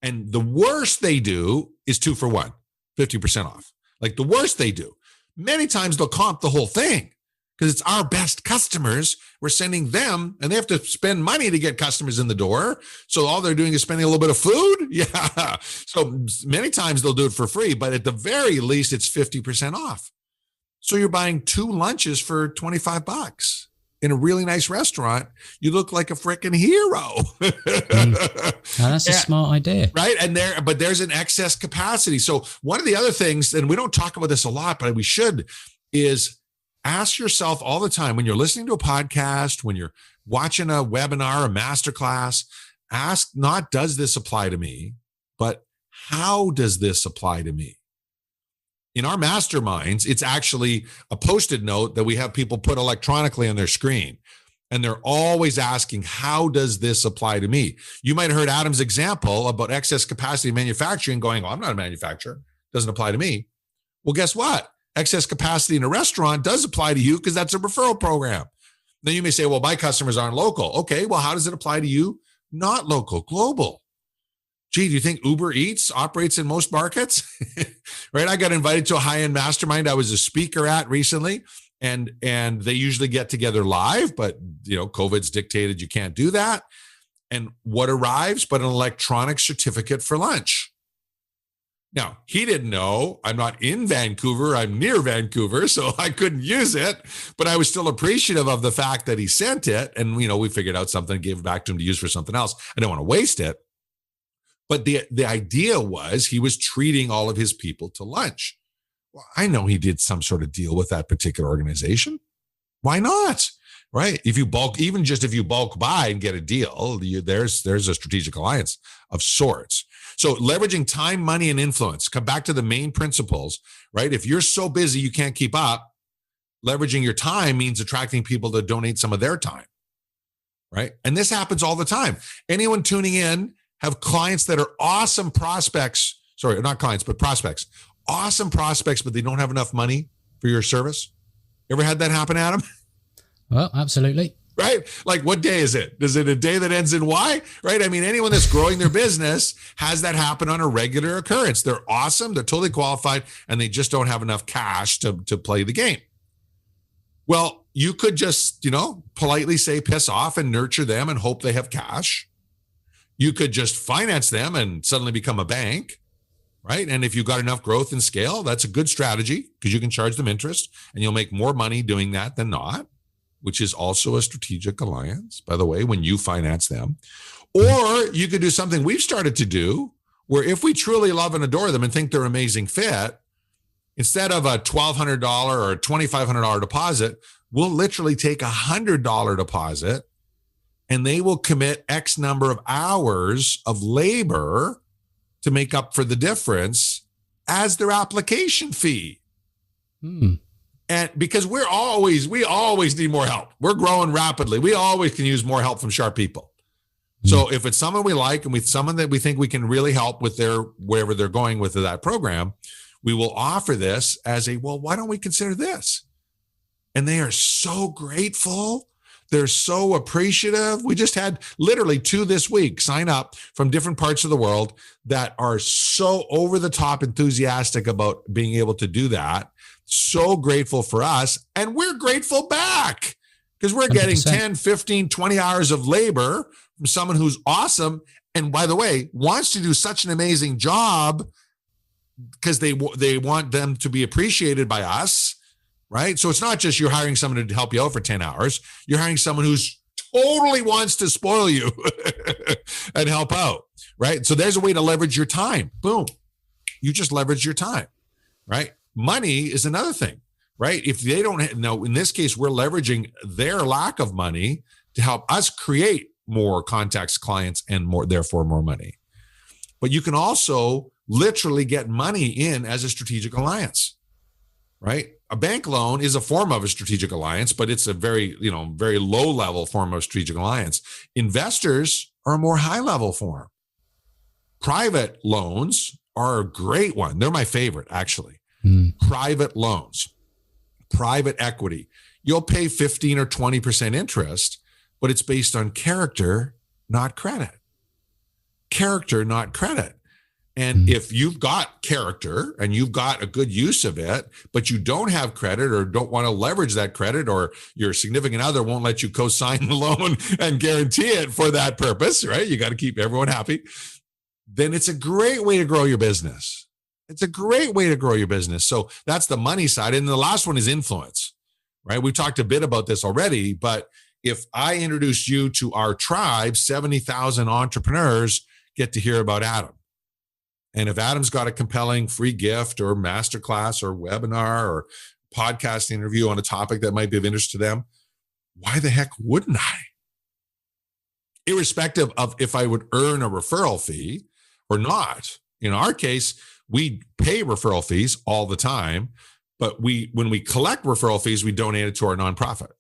And the worst they do is 2 for 1, 50% off. Like the worst they do. Many times they'll comp the whole thing. because it's our best customers. We're sending them, and they have to spend money to get customers in the door. So all they're doing is spending a little bit of food. Yeah. So many times they'll do it for free, but at the very least, it's 50% off. So you're buying 2 lunches for $25 in a really nice restaurant. You look like a freaking hero. Now that's a smart idea. Right. But there's an excess capacity. So one of the other things, and we don't talk about this a lot, but we should, is ask yourself all the time when you're listening to a podcast, when you're watching a webinar, a masterclass, ask not, does this apply to me, but how does this apply to me? In our masterminds, it's actually a Post-it note that we have people put electronically on their screen. And they're always asking, how does this apply to me? You might have heard Adam's example about excess capacity manufacturing going, oh, I'm not a manufacturer. Doesn't apply to me. Well, guess what? Excess capacity in a restaurant does apply to you because that's a referral program. Then you may say, well, my customers aren't local. Okay, well, how does it apply to you? Not local, global. Gee, do you think Uber Eats operates in most markets? Right? I got invited to a high-end mastermind I was a speaker at recently, and they usually get together live, but COVID's dictated you can't do that. And what arrives but an electronic certificate for lunch? Now, he didn't know I'm not in Vancouver, I'm near Vancouver, so I couldn't use it, but I was still appreciative of the fact that he sent it, and we figured out something, gave it back to him to use for something else. I don't want to waste it. But the idea was he was treating all of his people to lunch. Well, I know he did some sort of deal with that particular organization. Why not? Right? If you bulk buy and get a deal, there's a strategic alliance of sorts. So leveraging time, money, and influence. Come back to the main principles, right? If you're so busy you can't keep up, leveraging your time means attracting people to donate some of their time, right? And this happens all the time. Anyone tuning in have clients that are awesome prospects. Sorry, not clients, but prospects. Awesome prospects, but they don't have enough money for your service. Ever had that happen, Adam? Well, absolutely. Right? Like, what day is it? Is it a day that ends in Y? Right? I mean, anyone that's growing their business has that happen on a regular occurrence. They're awesome. They're totally qualified, and they just don't have enough cash to play the game. Well, you could just, politely say, piss off and nurture them and hope they have cash. You could just finance them and suddenly become a bank, right? And if you've got enough growth and scale, that's a good strategy because you can charge them interest and you'll make more money doing that than not, which is also a strategic alliance, by the way, when you finance them. Or you could do something we've started to do where if we truly love and adore them and think they're an amazing fit, instead of a $1,200 or a $2,500 deposit, we'll literally take a $100 deposit and they will commit X number of hours of labor to make up for the difference as their application fee. And because we always need more help. We're growing rapidly. We always can use more help from sharp people. So if it's someone we like and someone that we think we can really help with wherever they're going with that program, we will offer this as why don't we consider this? And they are so grateful. They're so appreciative. We just had literally 2 this week sign up from different parts of the world that are so over the top enthusiastic about being able to do that. So grateful for us. And we're grateful back because we're 100%. Getting 10, 15, 20 hours of labor from someone who's awesome. And by the way, wants to do such an amazing job because they want them to be appreciated by us. Right? So it's not just you're hiring someone to help you out for 10 hours. You're hiring someone who's totally wants to spoil you and help out. Right? So there's a way to leverage your time. Boom. You just leverage your time. Right? Money is another thing. Right? If they don't know, in this case, we're leveraging their lack of money to help us create more contacts, clients, and therefore more money. But you can also literally get money in as a strategic alliance. Right? A bank loan is a form of a strategic alliance, but it's a very low level form of strategic alliance. Investors are a more high level form. Private loans are a great one. They're my favorite, actually. Private loans, private equity. You'll pay 15 or 20% interest, but it's based on character, not credit. Character, not credit. And if you've got character and you've got a good use of it, but you don't have credit or don't want to leverage that credit, or your significant other won't let you co-sign the loan and guarantee it for that purpose, right? You got to keep everyone happy. Then it's a great way to grow your business. It's a great way to grow your business. So that's the money side. And the last one is influence, right? We talked a bit about this already, but if I introduce you to our tribe, 70,000 entrepreneurs get to hear about Adam. And if Adam's got a compelling free gift or masterclass or webinar or podcast interview on a topic that might be of interest to them, why the heck wouldn't I? Irrespective of if I would earn a referral fee or not. In our case, we pay referral fees all the time, but when we collect referral fees, we donate it to our nonprofit.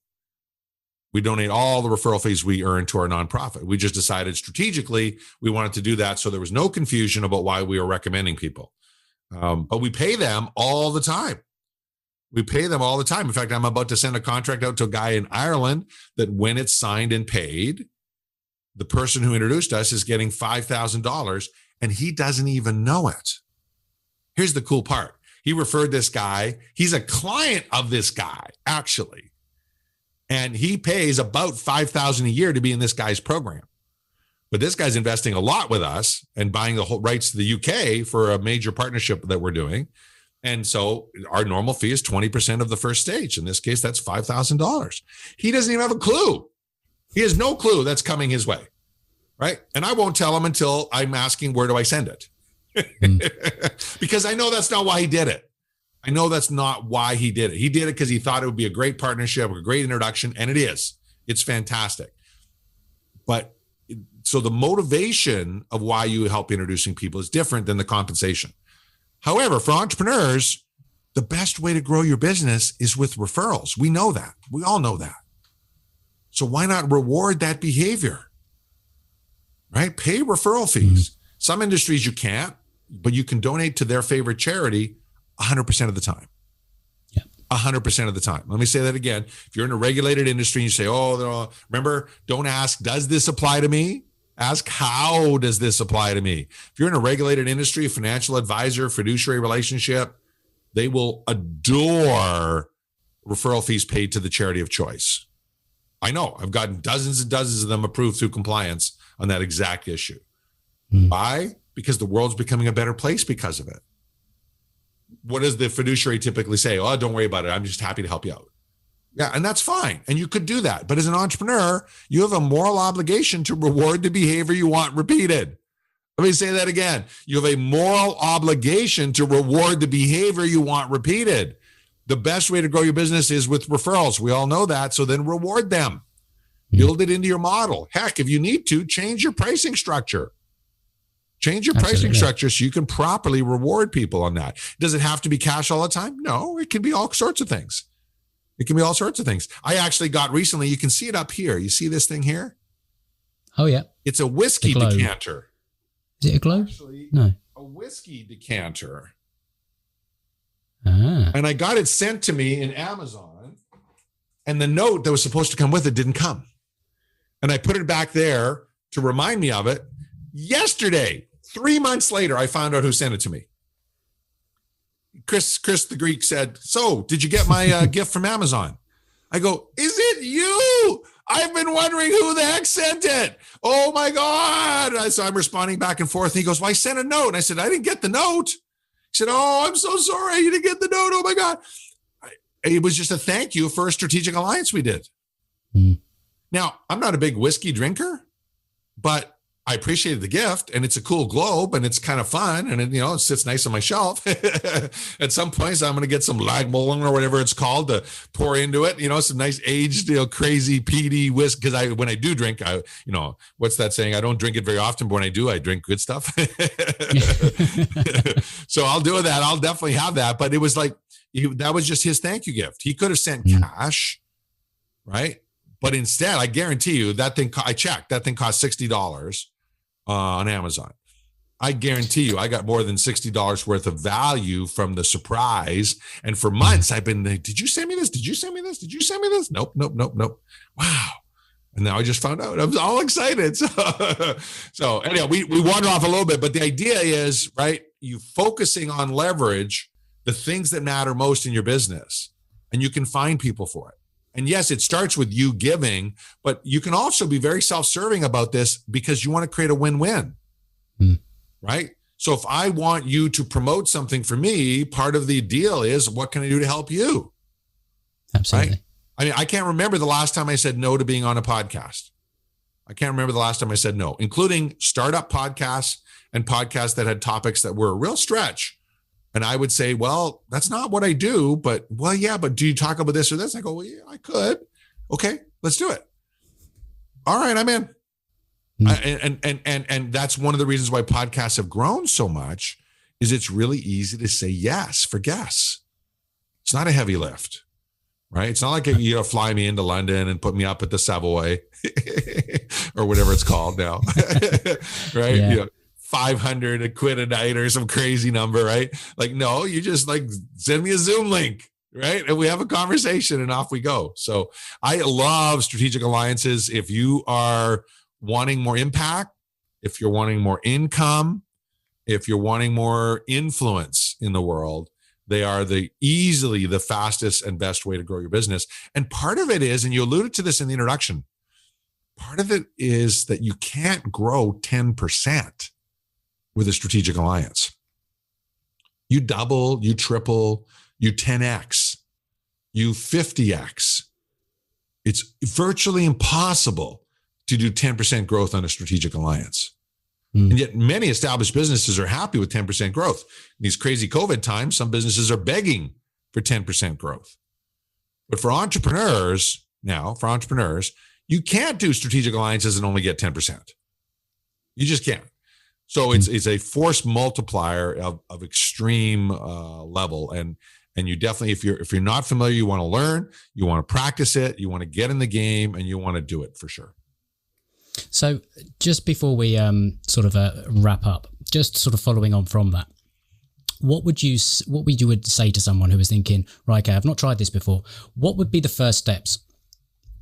We donate all the referral fees we earn to our nonprofit. We just decided strategically we wanted to do that so there was no confusion about why we were recommending people. But we pay them all the time. We pay them all the time. In fact, I'm about to send a contract out to a guy in Ireland that when it's signed and paid, the person who introduced us is getting $5,000 and he doesn't even know it. Here's the cool part. He referred this guy. He's a client of this guy, actually. And he pays about $5,000 a year to be in this guy's program. But this guy's investing a lot with us and buying the whole rights to the UK for a major partnership that we're doing. And so our normal fee is 20% of the first stage. In this case, that's $5,000. He doesn't even have a clue. He has no clue that's coming his way, right? And I won't tell him until I'm asking, where do I send it? Because I know that's not why he did it. I know that's not why he did it. He did it because he thought it would be a great partnership, a great introduction, and it is. It's fantastic. But so the motivation of why you help introducing people is different than the compensation. However, for entrepreneurs, the best way to grow your business is with referrals. We know that. We all know that. So why not reward that behavior, right? Pay referral fees. Some industries you can't, but you can donate to their favorite charity 100% of the time. Yeah. 100% of the time. Let me say that again. If you're in a regulated industry and you say, oh, remember, don't ask, does this apply to me? Ask, how does this apply to me? If you're in a regulated industry, financial advisor, fiduciary relationship, they will adore referral fees paid to the charity of choice. I know. I've gotten dozens and dozens of them approved through compliance on that exact issue. Why? Because the world's becoming a better place because of it. What does the fiduciary typically say? Oh, don't worry about it. I'm just happy to help you out. Yeah, and that's fine. And you could do that. But as an entrepreneur, you have a moral obligation to reward the behavior you want repeated. Let me say that again. You have a moral obligation to reward the behavior you want repeated. The best way to grow your business is with referrals. We all know that. So then reward them. Build it into your model. Heck, if you need to, change your pricing structure. Change your pricing structure so you can properly reward people on that. Does it have to be cash all the time? No, it can be all sorts of things. It can be all sorts of things. I actually got recently, you can see it up here. You see this thing here? Oh, yeah. It's a whiskey decanter. Is it a globe? Actually, no. A whiskey decanter. Ah. And I got it sent to me in Amazon. And the note that was supposed to come with it didn't come. And I put it back there to remind me of it. Yesterday, 3 months later, I found out who sent it to me. Chris the Greek said, so did you get my gift from Amazon? I go, is it you? I've been wondering who the heck sent it. Oh my God. So I'm responding back and forth. And he goes, well, I sent a note. And I said, I didn't get the note. He said, oh, I'm so sorry. You didn't get the note. Oh my God. It was just a thank you for a strategic alliance we did. Now, I'm not a big whiskey drinker, but I appreciated the gift, and it's a cool globe, and it's kind of fun, and it sits nice on my shelf. At some points, I'm going to get some Lagavulin or whatever it's called to pour into it. Some nice aged, crazy peaty whiskey. Because when I do drink, what's that saying? I don't drink it very often, but when I do, I drink good stuff. So I'll do that. I'll definitely have that. But it was like that was just his thank you gift. He could have sent cash, right? But instead, I guarantee you that thing. I checked that thing cost $60. On Amazon. I guarantee you I got more than $60 worth of value from the surprise. And for months I've been like, did you send me this? Did you send me this? Did you send me this? Nope. Wow. And now I just found out. I'm all excited. So anyway, we wander off a little bit, but the idea is, right, you focusing on leverage, the things that matter most in your business, and you can find people for it. And yes, it starts with you giving, but you can also be very self-serving about this because you want to create a win-win, right? So if I want you to promote something for me, part of the deal is, what can I do to help you? Absolutely. Right? I mean, I can't remember the last time I said no to being on a podcast. I can't remember the last time I said no, including startup podcasts and podcasts that had topics that were a real stretch. And I would say, well, that's not what I do, but well, yeah, but do you talk about this or this? I go, well, yeah, I could. Okay, let's do it. All right, I'm in. And that's one of the reasons why podcasts have grown so much, is it's really easy to say yes for guests. It's not a heavy lift. Right. It's not like you fly me into London and put me up at the Savoy or whatever it's called now. Right. Yeah. 500 quid a night or some crazy number. Right. Like, no, you just like send me a Zoom link. Right. And we have a conversation and off we go. So I love strategic alliances. If you are wanting more impact, if you're wanting more income, if you're wanting more influence in the world, they are easily the fastest and best way to grow your business. And part of it is, and you alluded to this in the introduction, part of it is that you can't grow 10% with a strategic alliance. You double, you triple, you 10x, you 50x. It's virtually impossible to do 10% growth on a strategic alliance. And yet many established businesses are happy with 10% growth. In these crazy COVID times, some businesses are begging for 10% growth. But for entrepreneurs, you can't do strategic alliances and only get 10%. You just can't. So it's a force multiplier of extreme level. And you definitely, if you're not familiar, you want to learn, you want to practice it, you want to get in the game, and you want to do it for sure. So just before we wrap up, just sort of following on from that, what would you say to someone who was thinking, right, okay, I've not tried this before. What would be the first steps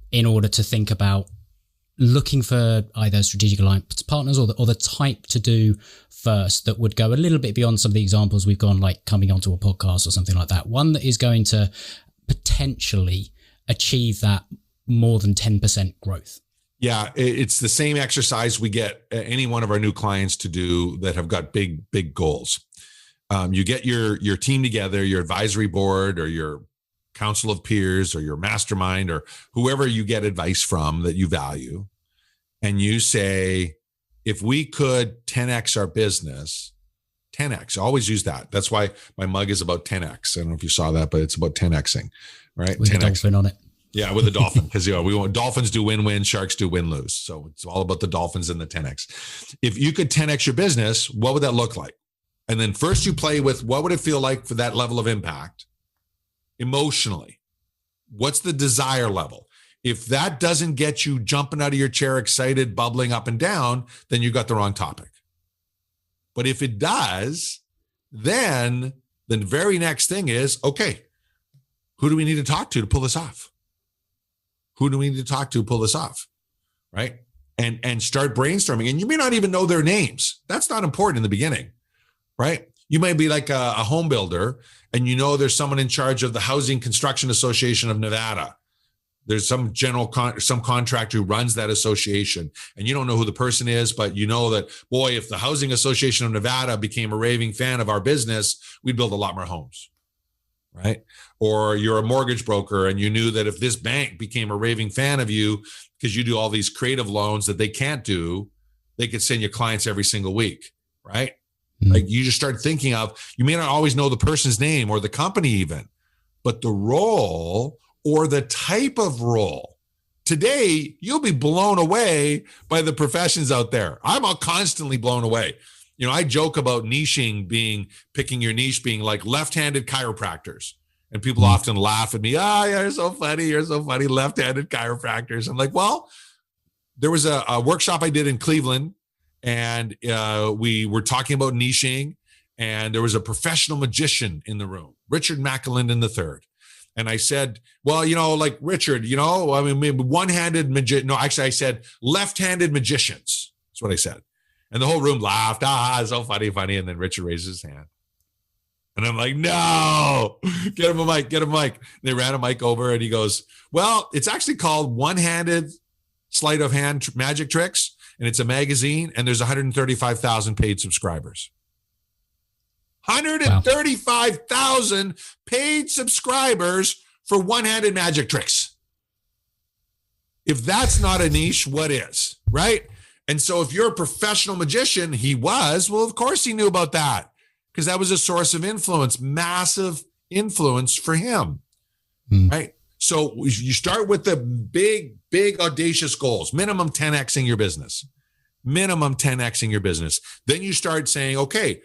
in order to think about looking for either strategic alliance partners or the type to do first that would go a little bit beyond some of the examples we've gone, like coming onto a podcast or something like that? One that is going to potentially achieve that more than 10% growth. Yeah, it's the same exercise we get any one of our new clients to do that have got big goals. You get your team together, your advisory board or your council of peers or your mastermind or whoever you get advice from that you value. And you say, if we could 10x our business, 10x, I always use that. That's why my mug is about 10x. I don't know if you saw that, but it's about 10xing, right? With 10x. a dolphin on it. Yeah, with a dolphin, because we want dolphins do win-win, sharks do win-lose. So it's all about the dolphins and the 10x. If you could 10x your business, what would that look like? And then first you play with, what would it feel like for that level of impact emotionally? What's the desire level? If that doesn't get you jumping out of your chair, excited, bubbling up and down, then you got the wrong topic. But if it does, then the very next thing is, okay, who do we need to talk to pull this off? Who do we need to talk to pull this off? Right? And start brainstorming. And you may not even know their names. That's not important in the beginning, right? You may be like a home builder and you know there's someone in charge of the Housing Construction Association of Nevada. There's some some contractor who runs that association, and you don't know who the person is, but you know that, boy, if the Housing Association of Nevada became a raving fan of our business, we'd build a lot more homes, right? Or you're a mortgage broker and you knew that if this bank became a raving fan of you because you do all these creative loans that they can't do, they could send you clients every single week, right? Mm-hmm. Like you just start thinking of, you may not always know the person's name or the company even, but the role or the type of role. Today, you'll be blown away by the professions out there. I'm constantly blown away. You know, I joke about picking your niche being like left-handed chiropractors. And people often laugh at me. You're so funny. Left-handed chiropractors. I'm like, well, there was a workshop I did in Cleveland and we were talking about niching, and there was a professional magician in the room, Richard McAlinden III. And I said, well, like Richard, I mean, maybe one-handed magician. No, actually I said left-handed magicians. That's what I said. And the whole room laughed. So funny. And then Richard raised his hand. And I'm like, no, get him a mic. And they ran a mic over and he goes, well, it's actually called One-Handed Sleight of Hand Magic Tricks. And it's a magazine and there's 135,000 paid subscribers. 135,000 paid subscribers for one-handed magic tricks. If that's not a niche, what is, right? And so if you're a professional magician, he was, well, of course he knew about that because that was a source of influence, massive influence for him, right? So you start with the big, audacious goals, minimum 10Xing your business, Then you start saying, okay,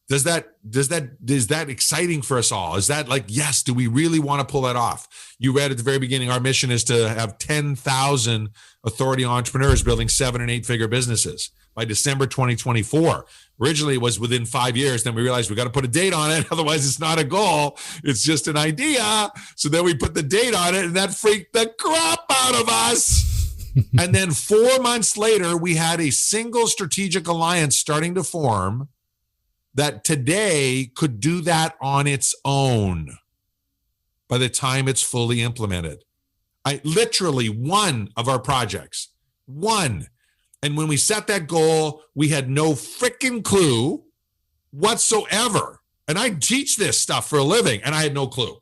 is that exciting for us all? Is that like, yes, do we really want to pull that off? You read at the very beginning, our mission is to have 10,000 authority entrepreneurs building 7 and 8 figure businesses by December 2024. Originally it was within 5 years. Then we realized we got to put a date on it. Otherwise it's not a goal. It's just an idea. So then we put the date on it and that freaked the crap out of us. And then 4 months later, we had a single strategic alliance starting to form that today could do that on its own by the time it's fully implemented. Literally one of our projects, one. And when we set that goal, we had no freaking clue whatsoever. And I teach this stuff for a living, and I had no clue.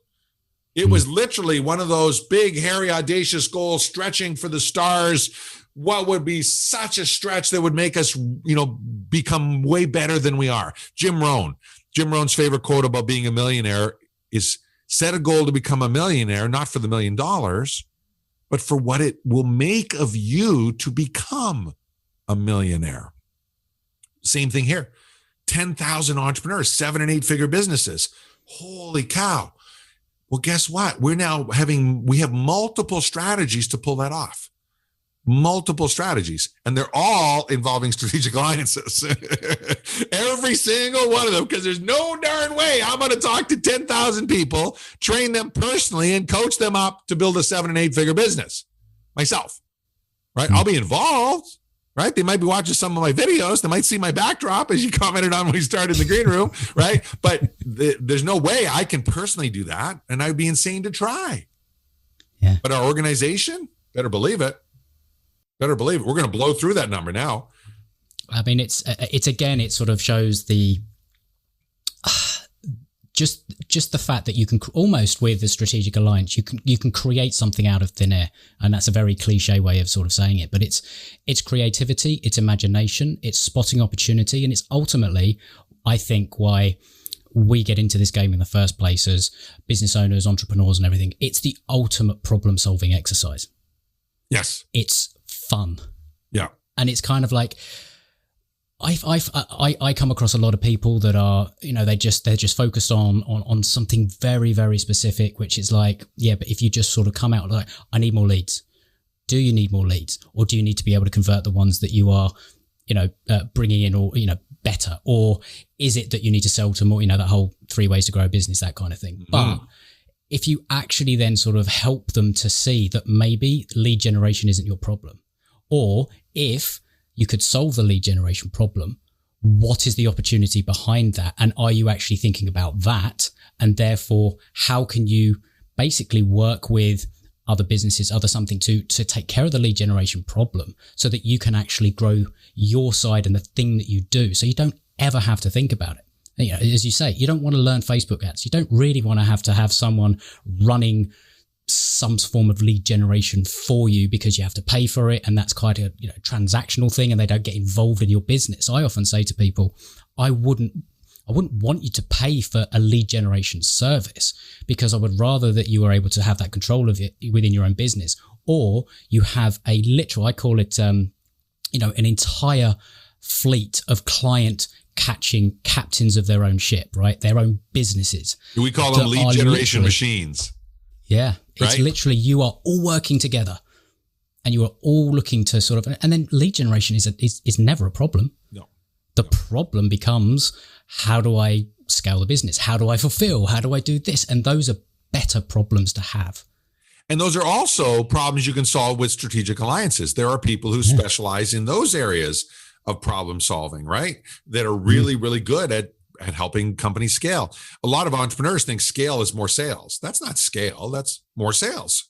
It was literally one of those big, hairy, audacious goals, stretching for the stars. What would be such a stretch that would make us, become way better than we are. Jim Rohn's favorite quote about being a millionaire is set a goal to become a millionaire, not for the $1 million, but for what it will make of you to become a millionaire. Same thing here. 10,000 entrepreneurs, 7 and 8 figure businesses. Holy cow. Well, guess what? We have multiple strategies to pull that off. Multiple strategies, and they're all involving strategic alliances. Every single one of them, because there's no darn way I'm going to talk to 10,000 people, train them personally, and coach them up to build a 7 and 8 figure business myself, right? I'll be involved, right? They might be watching some of my videos. They might see my backdrop, as you commented on when we started in the green room, right? But there's no way I can personally do that, and I'd be insane to try. Yeah. But our organization, better believe it. We're going to blow through that number now. I mean, it's again, it sort of shows the just the fact that you can almost, with the strategic alliance, you can create something out of thin air, and that's a very cliche way of sort of saying it. But it's creativity, it's imagination, it's spotting opportunity, and it's ultimately, I think, why we get into this game in the first place as business owners, entrepreneurs, and everything. It's the ultimate problem-solving exercise. Yes, it's fun. Yeah. And it's kind of like, I come across a lot of people that are, they're just focused on something very, very specific, which is like, yeah, but if you just sort of come out like, I need more leads. Do you need more leads? Or do you need to be able to convert the ones that you are, bringing in, or, better? Or is it that you need to sell to more, that whole 3 ways to grow a business, that kind of thing. But if you actually then sort of help them to see that maybe lead generation isn't your problem, or if you could solve the lead generation problem, what is the opportunity behind that? And are you actually thinking about that? And therefore, how can you basically work with other businesses, other something to take care of the lead generation problem so that you can actually grow your side and the thing that you do, so you don't ever have to think about it. As you say, you don't want to learn Facebook ads. You don't really want to have someone running some form of lead generation for you, because you have to pay for it, and that's quite a transactional thing, and they don't get involved in your business. I often say to people, I wouldn't want you to pay for a lead generation service, because I would rather that you are able to have that control of it within your own business, or you have a literal, I call it, an entire fleet of client catching captains of their own ship, right? Their own businesses. We call them lead generation machines. Yeah. It's right? Literally, you are all working together and you are all looking to sort of, and then lead generation is never a problem. No. The problem becomes, how do I scale the business? How do I fulfill? How do I do this? And those are better problems to have. And those are also problems you can solve with strategic alliances. There are people who specialize in those areas of problem solving, right? That are really, really good at helping companies scale. A lot of entrepreneurs think scale is more sales. That's not scale. That's more sales,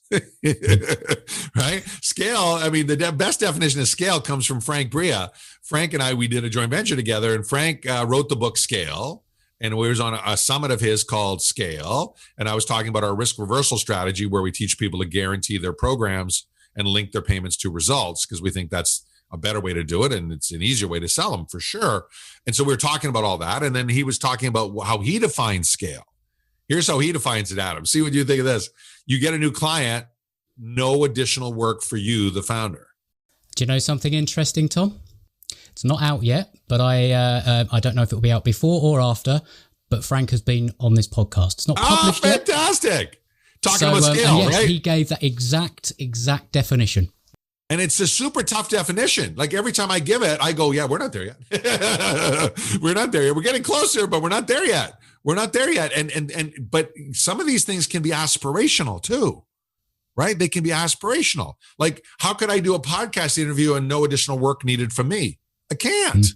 right? Scale. I mean, the best definition of scale comes from Frank Bria. Frank and I, we did a joint venture together, and Frank wrote the book Scale. And we was on a summit of his called Scale. And I was talking about our risk reversal strategy, where we teach people to guarantee their programs and link their payments to results, because we think that's a better way to do it. And it's an easier way to sell them for sure. And so we were talking about all that. And then he was talking about how he defines scale. Here's how he defines it, Adam. See what you think of this. You get a new client, no additional work for you, the founder. Do you know something interesting, Tom? It's not out yet, but I don't know if it will be out before or after, but Frank has been on this podcast. It's not published yet. Fantastic. Talking about scale, yes, right? He gave that exact definition. And it's a super tough definition. Like every time I give it, I go, yeah, we're not there yet. We're not there yet. We're getting closer, but we're not there yet. We're not there yet. But some of these things can be aspirational too, right? They can be aspirational. Like, how could I do a podcast interview and no additional work needed from me? I can't.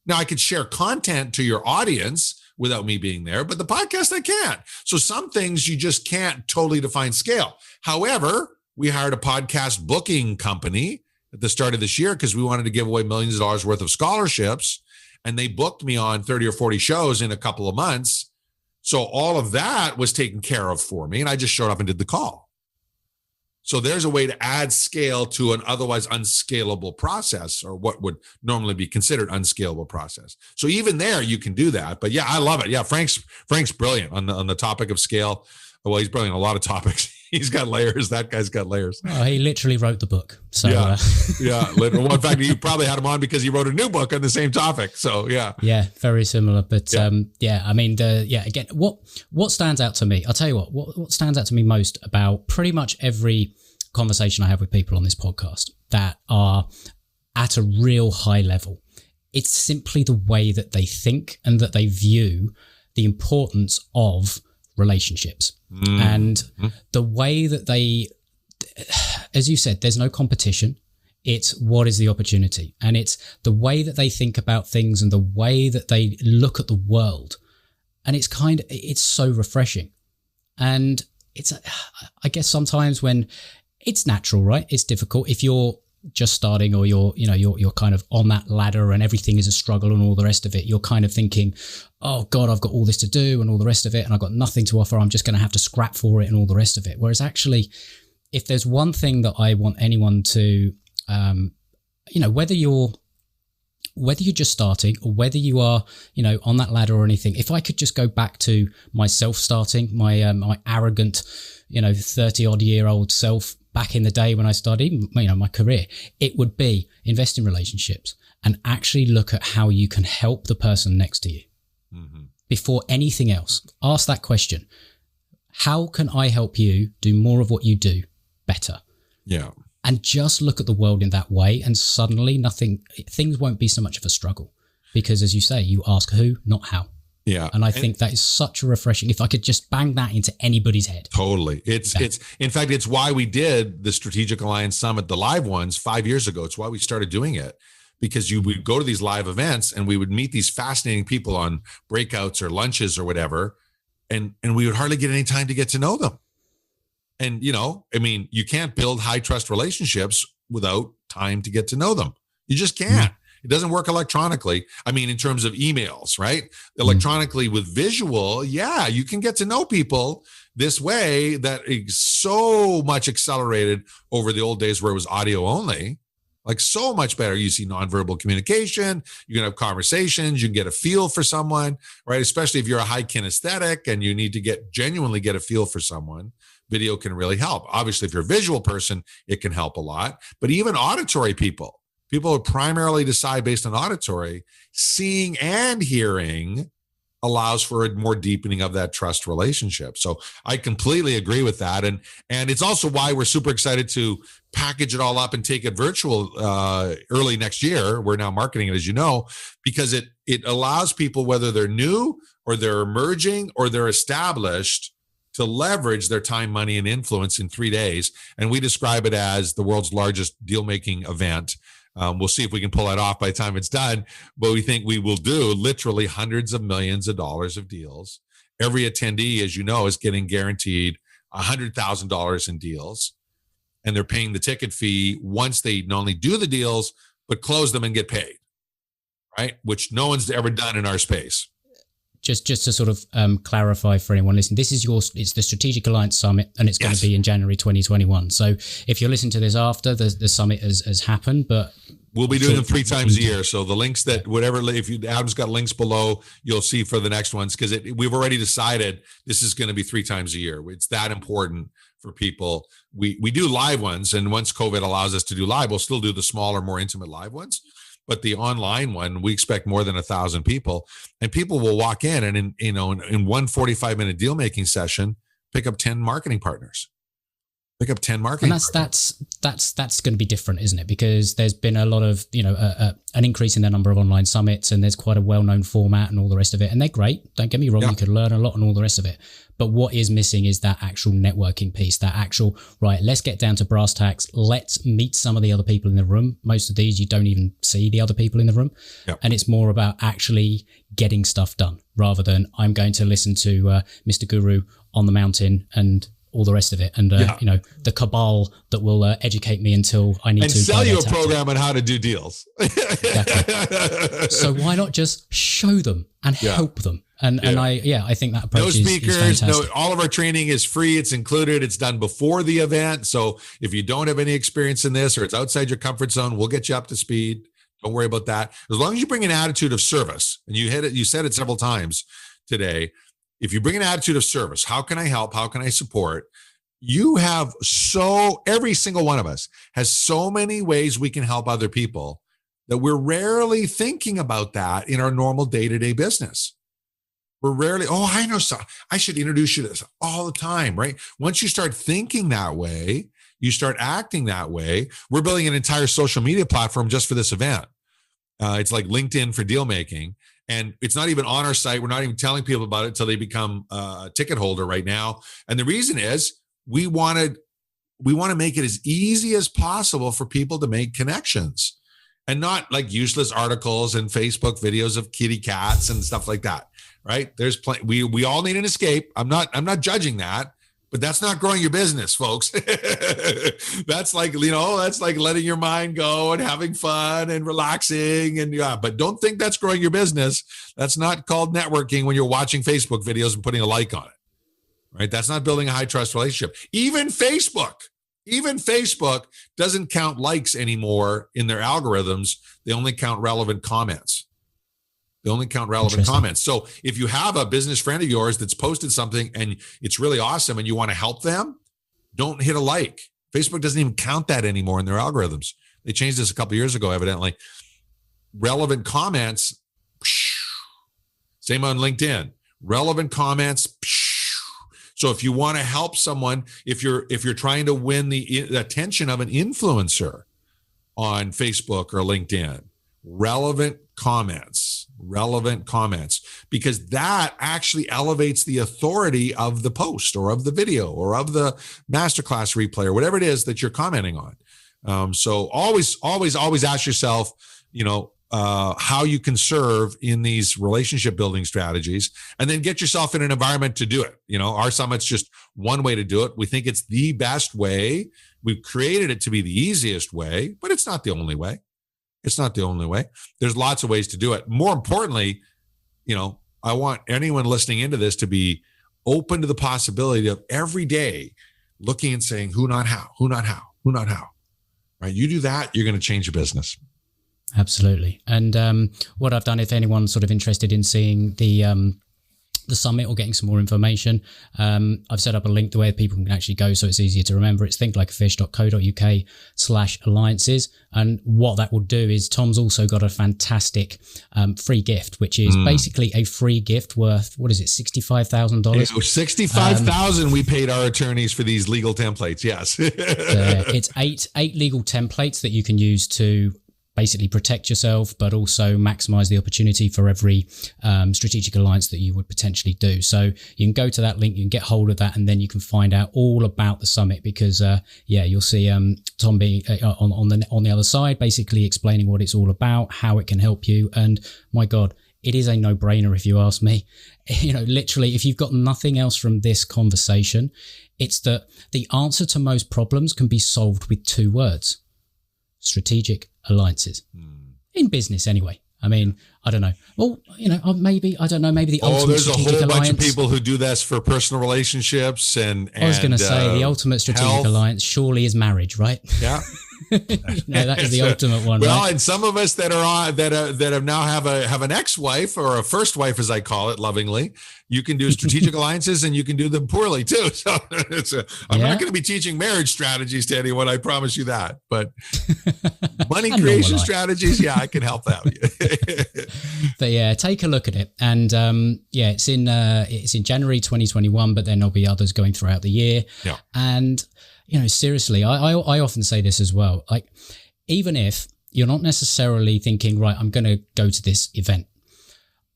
Now, I could share content to your audience without me being there, but the podcast, I can't. So some things you just can't totally define scale. However, we hired a podcast booking company at the start of this year because we wanted to give away millions of dollars worth of scholarships. And they booked me on 30 or 40 shows in a couple of months. So all of that was taken care of for me. And I just showed up and did the call. So there's a way to add scale to an otherwise unscalable process, or what would normally be considered unscalable process. So even there you can do that. But yeah, I love it. Yeah, Frank's brilliant on the topic of scale. Well, he's brilliant on a lot of topics. He's got layers. That guy's got layers. Oh, he literally wrote the book. So yeah, yeah. Well, in fact, you probably had him on because he wrote a new book on the same topic. So yeah, yeah, very similar. But I mean, again, what stands out to me? I'll tell you what stands out to me most about pretty much every conversation I have with people on this podcast that are at a real high level. It's simply the way that they think and that they view the importance of relationships. And the way that they, as you said, there's no competition. It's what is the opportunity, and it's the way that they think about things and the way that they look at the world. And it's so refreshing. And it's, I guess sometimes when it's natural, right? It's difficult if you're just starting, or you're kind of on that ladder and everything is a struggle and all the rest of it. You're kind of thinking, oh God, I've got all this to do and all the rest of it, and I've got nothing to offer. I'm just going to have to scrap for it and all the rest of it. Whereas actually, if there's one thing that I want anyone to, whether you're just starting or whether you are, on that ladder or anything, if I could just go back to myself starting, my arrogant, 30 odd year old self back in the day when I started, my career, it would be invest in relationships and actually look at how you can help the person next to you before anything else. Ask that question. How can I help you do more of what you do better? Yeah. And just look at the world in that way, and suddenly things won't be so much of a struggle, because as you say, you ask who, not how. Yeah. And I think that is such a refreshing, if I could just bang that into anybody's head. Totally. It's in fact, it's why we did the Strategic Alliance Summit, the live ones 5 years ago. It's why we started doing it, because you would go to these live events and we would meet these fascinating people on breakouts or lunches or whatever. And we would hardly get any time to get to know them. And, you can't build high trust relationships without time to get to know them. You just can't. It doesn't work electronically. I mean, in terms of emails, right? Electronically with visual, yeah, you can get to know people this way. That is so much accelerated over the old days where it was audio only. Like so much better. You see nonverbal communication. You can have conversations. You can get a feel for someone, right? Especially if you're a high kinesthetic and you need to genuinely get a feel for someone. Video can really help. Obviously, if you're a visual person, it can help a lot. But even auditory people who primarily decide based on auditory, seeing and hearing allows for a more deepening of that trust relationship. So I completely agree with that. And it's also why we're super excited to package it all up and take it virtual early next year. We're now marketing it, as you know, because it allows people, whether they're new or they're emerging or they're established, to leverage their time, money, and influence in 3 days. And we describe it as the world's largest deal-making event. We'll see if we can pull that off by the time it's done, but we think we will do literally hundreds of millions of dollars of deals. Every attendee, as you know, is getting guaranteed $100,000 in deals, and they're paying the ticket fee once they not only do the deals, but close them and get paid, right? Which no one's ever done in our space. Just to sort of clarify for anyone listening, it's the Strategic Alliance Summit, and it's going to be in January 2021. So if you're listening to this after the summit has happened, but we'll be doing them 3 times a year. So the links that Adam's got links below, you'll see for the next ones, because we've already decided this is going to be 3 times a year. It's that important for people. We do live ones, and once COVID allows us to do live, we'll still do the smaller, more intimate live ones. But the online one, we expect more than 1,000 people, and people will walk in and in one 45-minute deal making session, pick up 10 marketing partners. Pick up 10 marketing. And that's going to be different, isn't it? Because there's been a lot of, an increase in the number of online summits, and there's quite a well-known format and all the rest of it. And they're great. Don't get me wrong. You could learn a lot and all the rest of it. But what is missing is that actual networking piece, that actual, right, let's get down to brass tacks. Let's meet some of the other people in the room. Most of these, you don't even see the other people in the room. Yep. And it's more about actually getting stuff done rather than I'm going to listen to Mr. Guru on the mountain and all the rest of it, and the cabal that will educate me until I need to sell you a program on how to do deals. Exactly. So why not just show them and help them? And I think that approach is fantastic. All of our training is free. It's included. It's done before the event. So if you don't have any experience in this, or it's outside your comfort zone, we'll get you up to speed. Don't worry about that. As long as you bring an attitude of service, and you said it several times today. If you bring an attitude of service, how can I help? How can I support? You have every single one of us has so many ways we can help other people that we're rarely thinking about that in our normal day-to-day business. We're rarely, I know, so I should introduce you to this all the time, right? Once you start thinking that way, you start acting that way. We're building an entire social media platform just for this event. It's like LinkedIn for deal making. And it's not even on our site. We're not even telling people about it until they become a ticket holder right now. And the reason is we want to make it as easy as possible for people to make connections, and not like useless articles and Facebook videos of kitty cats and stuff like that. Right? There's we all need an escape. I'm not judging that. But that's not growing your business, folks. That's like letting your mind go and having fun and relaxing. But don't think that's growing your business. That's not called networking when you're watching Facebook videos and putting a like on it, right? That's not building a high trust relationship. Even Facebook doesn't count likes anymore in their algorithms. They only count relevant comments. So if you have a business friend of yours that's posted something and it's really awesome and you want to help them, don't hit a like. Facebook doesn't even count that anymore in their algorithms. They changed this a couple of years ago, evidently. Relevant comments, same on LinkedIn. Relevant comments. So if you want to help someone, if you're trying to win the attention of an influencer on Facebook or LinkedIn, relevant comments, because that actually elevates the authority of the post or of the video or of the masterclass replay or whatever it is that you're commenting on. So always ask yourself, how you can serve in these relationship building strategies, and then get yourself in an environment to do it. Our summit's just one way to do it. We think it's the best way. We've created it to be the easiest way, but it's not the only way. There's lots of ways to do it. More importantly, I want anyone listening into this to be open to the possibility of every day looking and saying, who, not how, right? You do that, you're going to change your business. Absolutely. And what I've done, if anyone's sort of interested in seeing the summit or getting some more information, I've set up a link to where people can actually go so it's easier to remember. It's thinklikeafish.co.uk/alliances. And what that will do is Tom's also got a fantastic free gift, which is basically a free gift worth, what is it, $65,000? $65,000 we paid our attorneys for these legal templates. Yes. It's eight legal templates that you can use to basically protect yourself, but also maximize the opportunity for every strategic alliance that you would potentially do. So you can go to that link, you can get hold of that, and then you can find out all about the summit, because you'll see Tom being on the other side, basically explaining what it's all about, how it can help you. And my God, it is a no-brainer if you ask me. Literally, if you've got nothing else from this conversation, it's that the answer to most problems can be solved with 2 words: strategic alliances. In business anyway. I mean, I don't know. Well, maybe, I don't know, maybe the ultimate strategic alliance. There's a whole bunch of people who do this for personal relationships and I was going to say the ultimate strategic health. Alliance surely is marriage, right? Yeah. That is the ultimate one. Well, right? and some of us that have now have an ex-wife, or a first wife, as I call it lovingly. You can do strategic alliances, and you can do them poorly too. So I'm not going to be teaching marriage strategies to anyone. I promise you that. But money creation strategies, I can help out. But yeah, take a look at it. And it's in January 2021, but then there'll be others going throughout the year. Yeah. And seriously, I often say this as well. Like, even if you're not necessarily thinking, right, I'm going to go to this event,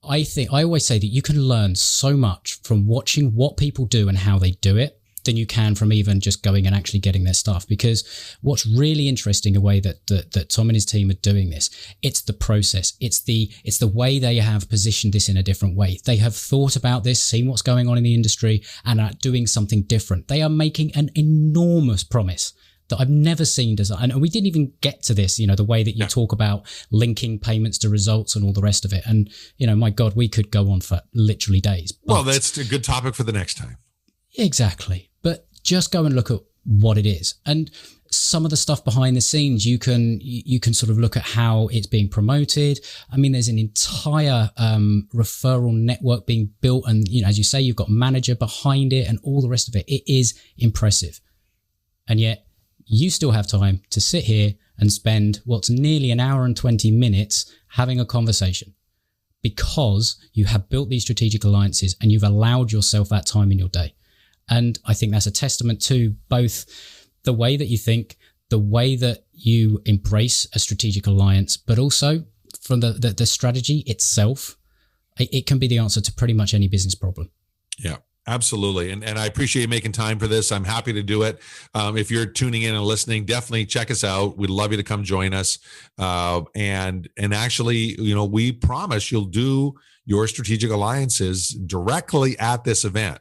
I always say that you can learn so much from watching what people do and how they do it than you can from even just going and actually getting their stuff. Because what's really interesting, the way that Tom and his team are doing this, it's the process. It's the way they have positioned this in a different way. They have thought about this, seen what's going on in the industry, and are doing something different. They are making an enormous promise that I've never seen designed. And we didn't even get to this, the way that you talk about linking payments to results and all the rest of it. And, my God, we could go on for literally days. Well, that's a good topic for the next time. Exactly. But just go and look at what it is. And some of the stuff behind the scenes, you can sort of look at how it's being promoted. I mean, there's an entire referral network being built. And, as you say, you've got a manager behind it and all the rest of it. It is impressive. And yet you still have time to sit here and spend what's nearly an hour and 20 minutes having a conversation, because you have built these strategic alliances and you've allowed yourself that time in your day. And I think that's a testament to both the way that you think, the way that you embrace a strategic alliance, but also from the strategy itself. It can be the answer to pretty much any business problem. Yeah. Absolutely. And I appreciate you making time for this. I'm happy to do it. If you're tuning in and listening, definitely check us out. We'd love you to come join us. And actually, we promise you'll do your strategic alliances directly at this event.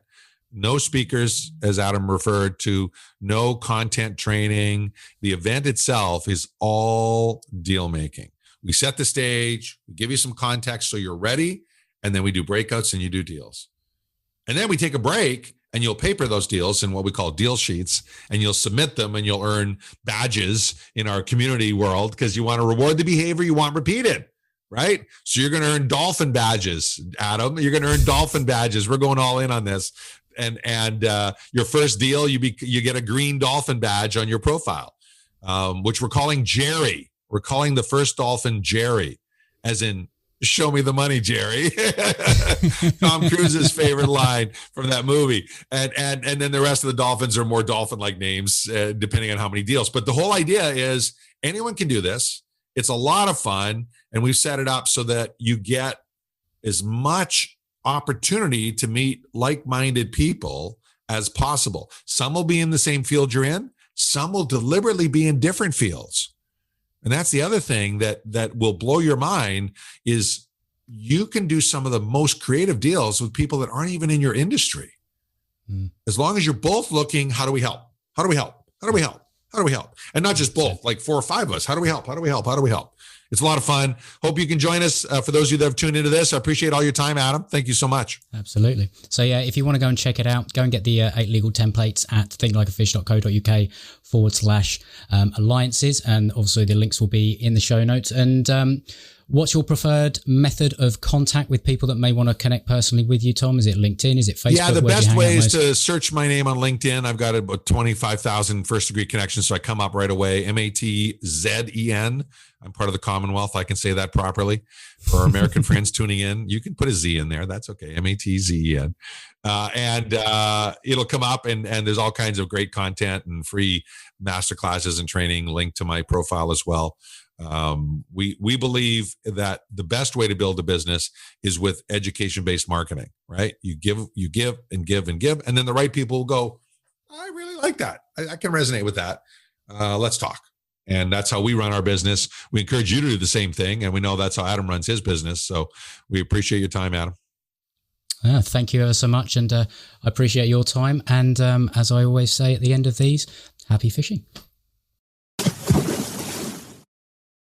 No speakers, as Adam referred to, no content training. The event itself is all deal making. We set the stage, we give you some context so you're ready, and then we do breakouts and you do deals. And then we take a break and you'll paper those deals in what we call deal sheets, and you'll submit them and you'll earn badges in our community world, because you want to reward the behavior you want repeated, right? So you're going to earn dolphin badges, Adam. You're going to earn dolphin badges. We're going all in on this. And your first deal, you get a green dolphin badge on your profile, which we're calling Jerry. We're calling the first dolphin Jerry, as in, show me the money, Jerry. Tom Cruise's favorite line from that movie. And then the rest of the dolphins are more dolphin-like names, depending on how many deals. But the whole idea is anyone can do this. It's a lot of fun. And we've set it up so that you get as much opportunity to meet like-minded people as possible. Some will be in the same field you're in. Some will deliberately be in different fields. And that's the other thing that will blow your mind, is you can do some of the most creative deals with people that aren't even in your industry. As long as you're both looking, how do we help? How do we help? How do we help? How do we help? And not just both, like 4 or 5 of us. How do we help? How do we help? How do we help? It's a lot of fun. Hope you can join us. For those of you that have tuned into this, I appreciate all your time, Adam. Thank you so much. Absolutely. So yeah, if you want to go and check it out, go and get the 8 legal templates at thinklikeafish.co.uk/alliances. And obviously the links will be in the show notes. And what's your preferred method of contact with people that may want to connect personally with you, Tom? Is it LinkedIn? Is it Facebook? Yeah, the best way is to search my name on LinkedIn. I've got about 25,000 first-degree connections, so I come up right away. Matzen. I'm part of the Commonwealth. I can say that properly. For our American friends tuning in, you can put a Z in there. That's okay. Matzen. and it'll come up, and there's all kinds of great content and free masterclasses and training linked to my profile as well. We believe that the best way to build a business is with education-based marketing, right? You give and give and give, and then the right people will go, I really like that. I can resonate with that. Let's talk. And that's how we run our business. We encourage you to do the same thing. And we know that's how Adam runs his business. So we appreciate your time, Adam. Thank you ever so much. And I appreciate your time. And as I always say at the end of these, happy fishing.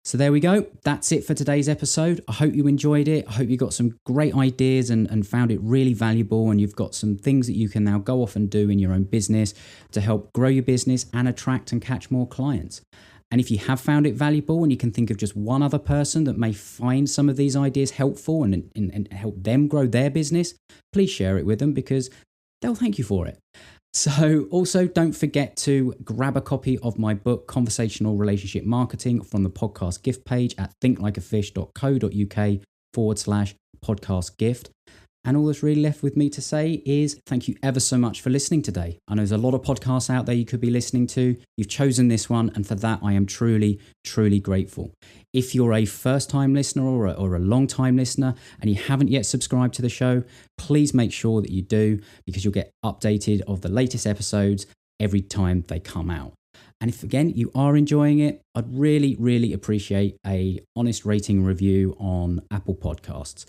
So there we go. That's it for today's episode. I hope you enjoyed it. I hope you got some great ideas and found it really valuable. And you've got some things that you can now go off and do in your own business to help grow your business and attract and catch more clients. And if you have found it valuable and you can think of just one other person that may find some of these ideas helpful and help them grow their business, please share it with them because they'll thank you for it. So also don't forget to grab a copy of my book, Conversational Relationship Marketing, from the podcast gift page at thinklikeafish.co.uk/podcast gift. And all that's really left with me to say is thank you ever so much for listening today. I know there's a lot of podcasts out there you could be listening to. You've chosen this one, and for that, I am truly, truly grateful. If you're a first-time listener or a long-time listener and you haven't yet subscribed to the show, please make sure that you do, because you'll get updated of the latest episodes every time they come out. And if, again, you are enjoying it, I'd really, really appreciate a honest rating and review on Apple Podcasts.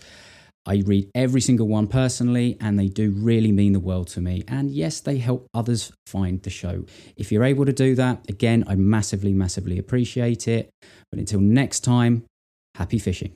I read every single one personally, and they do really mean the world to me. And yes, they help others find the show. If you're able to do that, again, I massively, massively appreciate it. But until next time, happy fishing.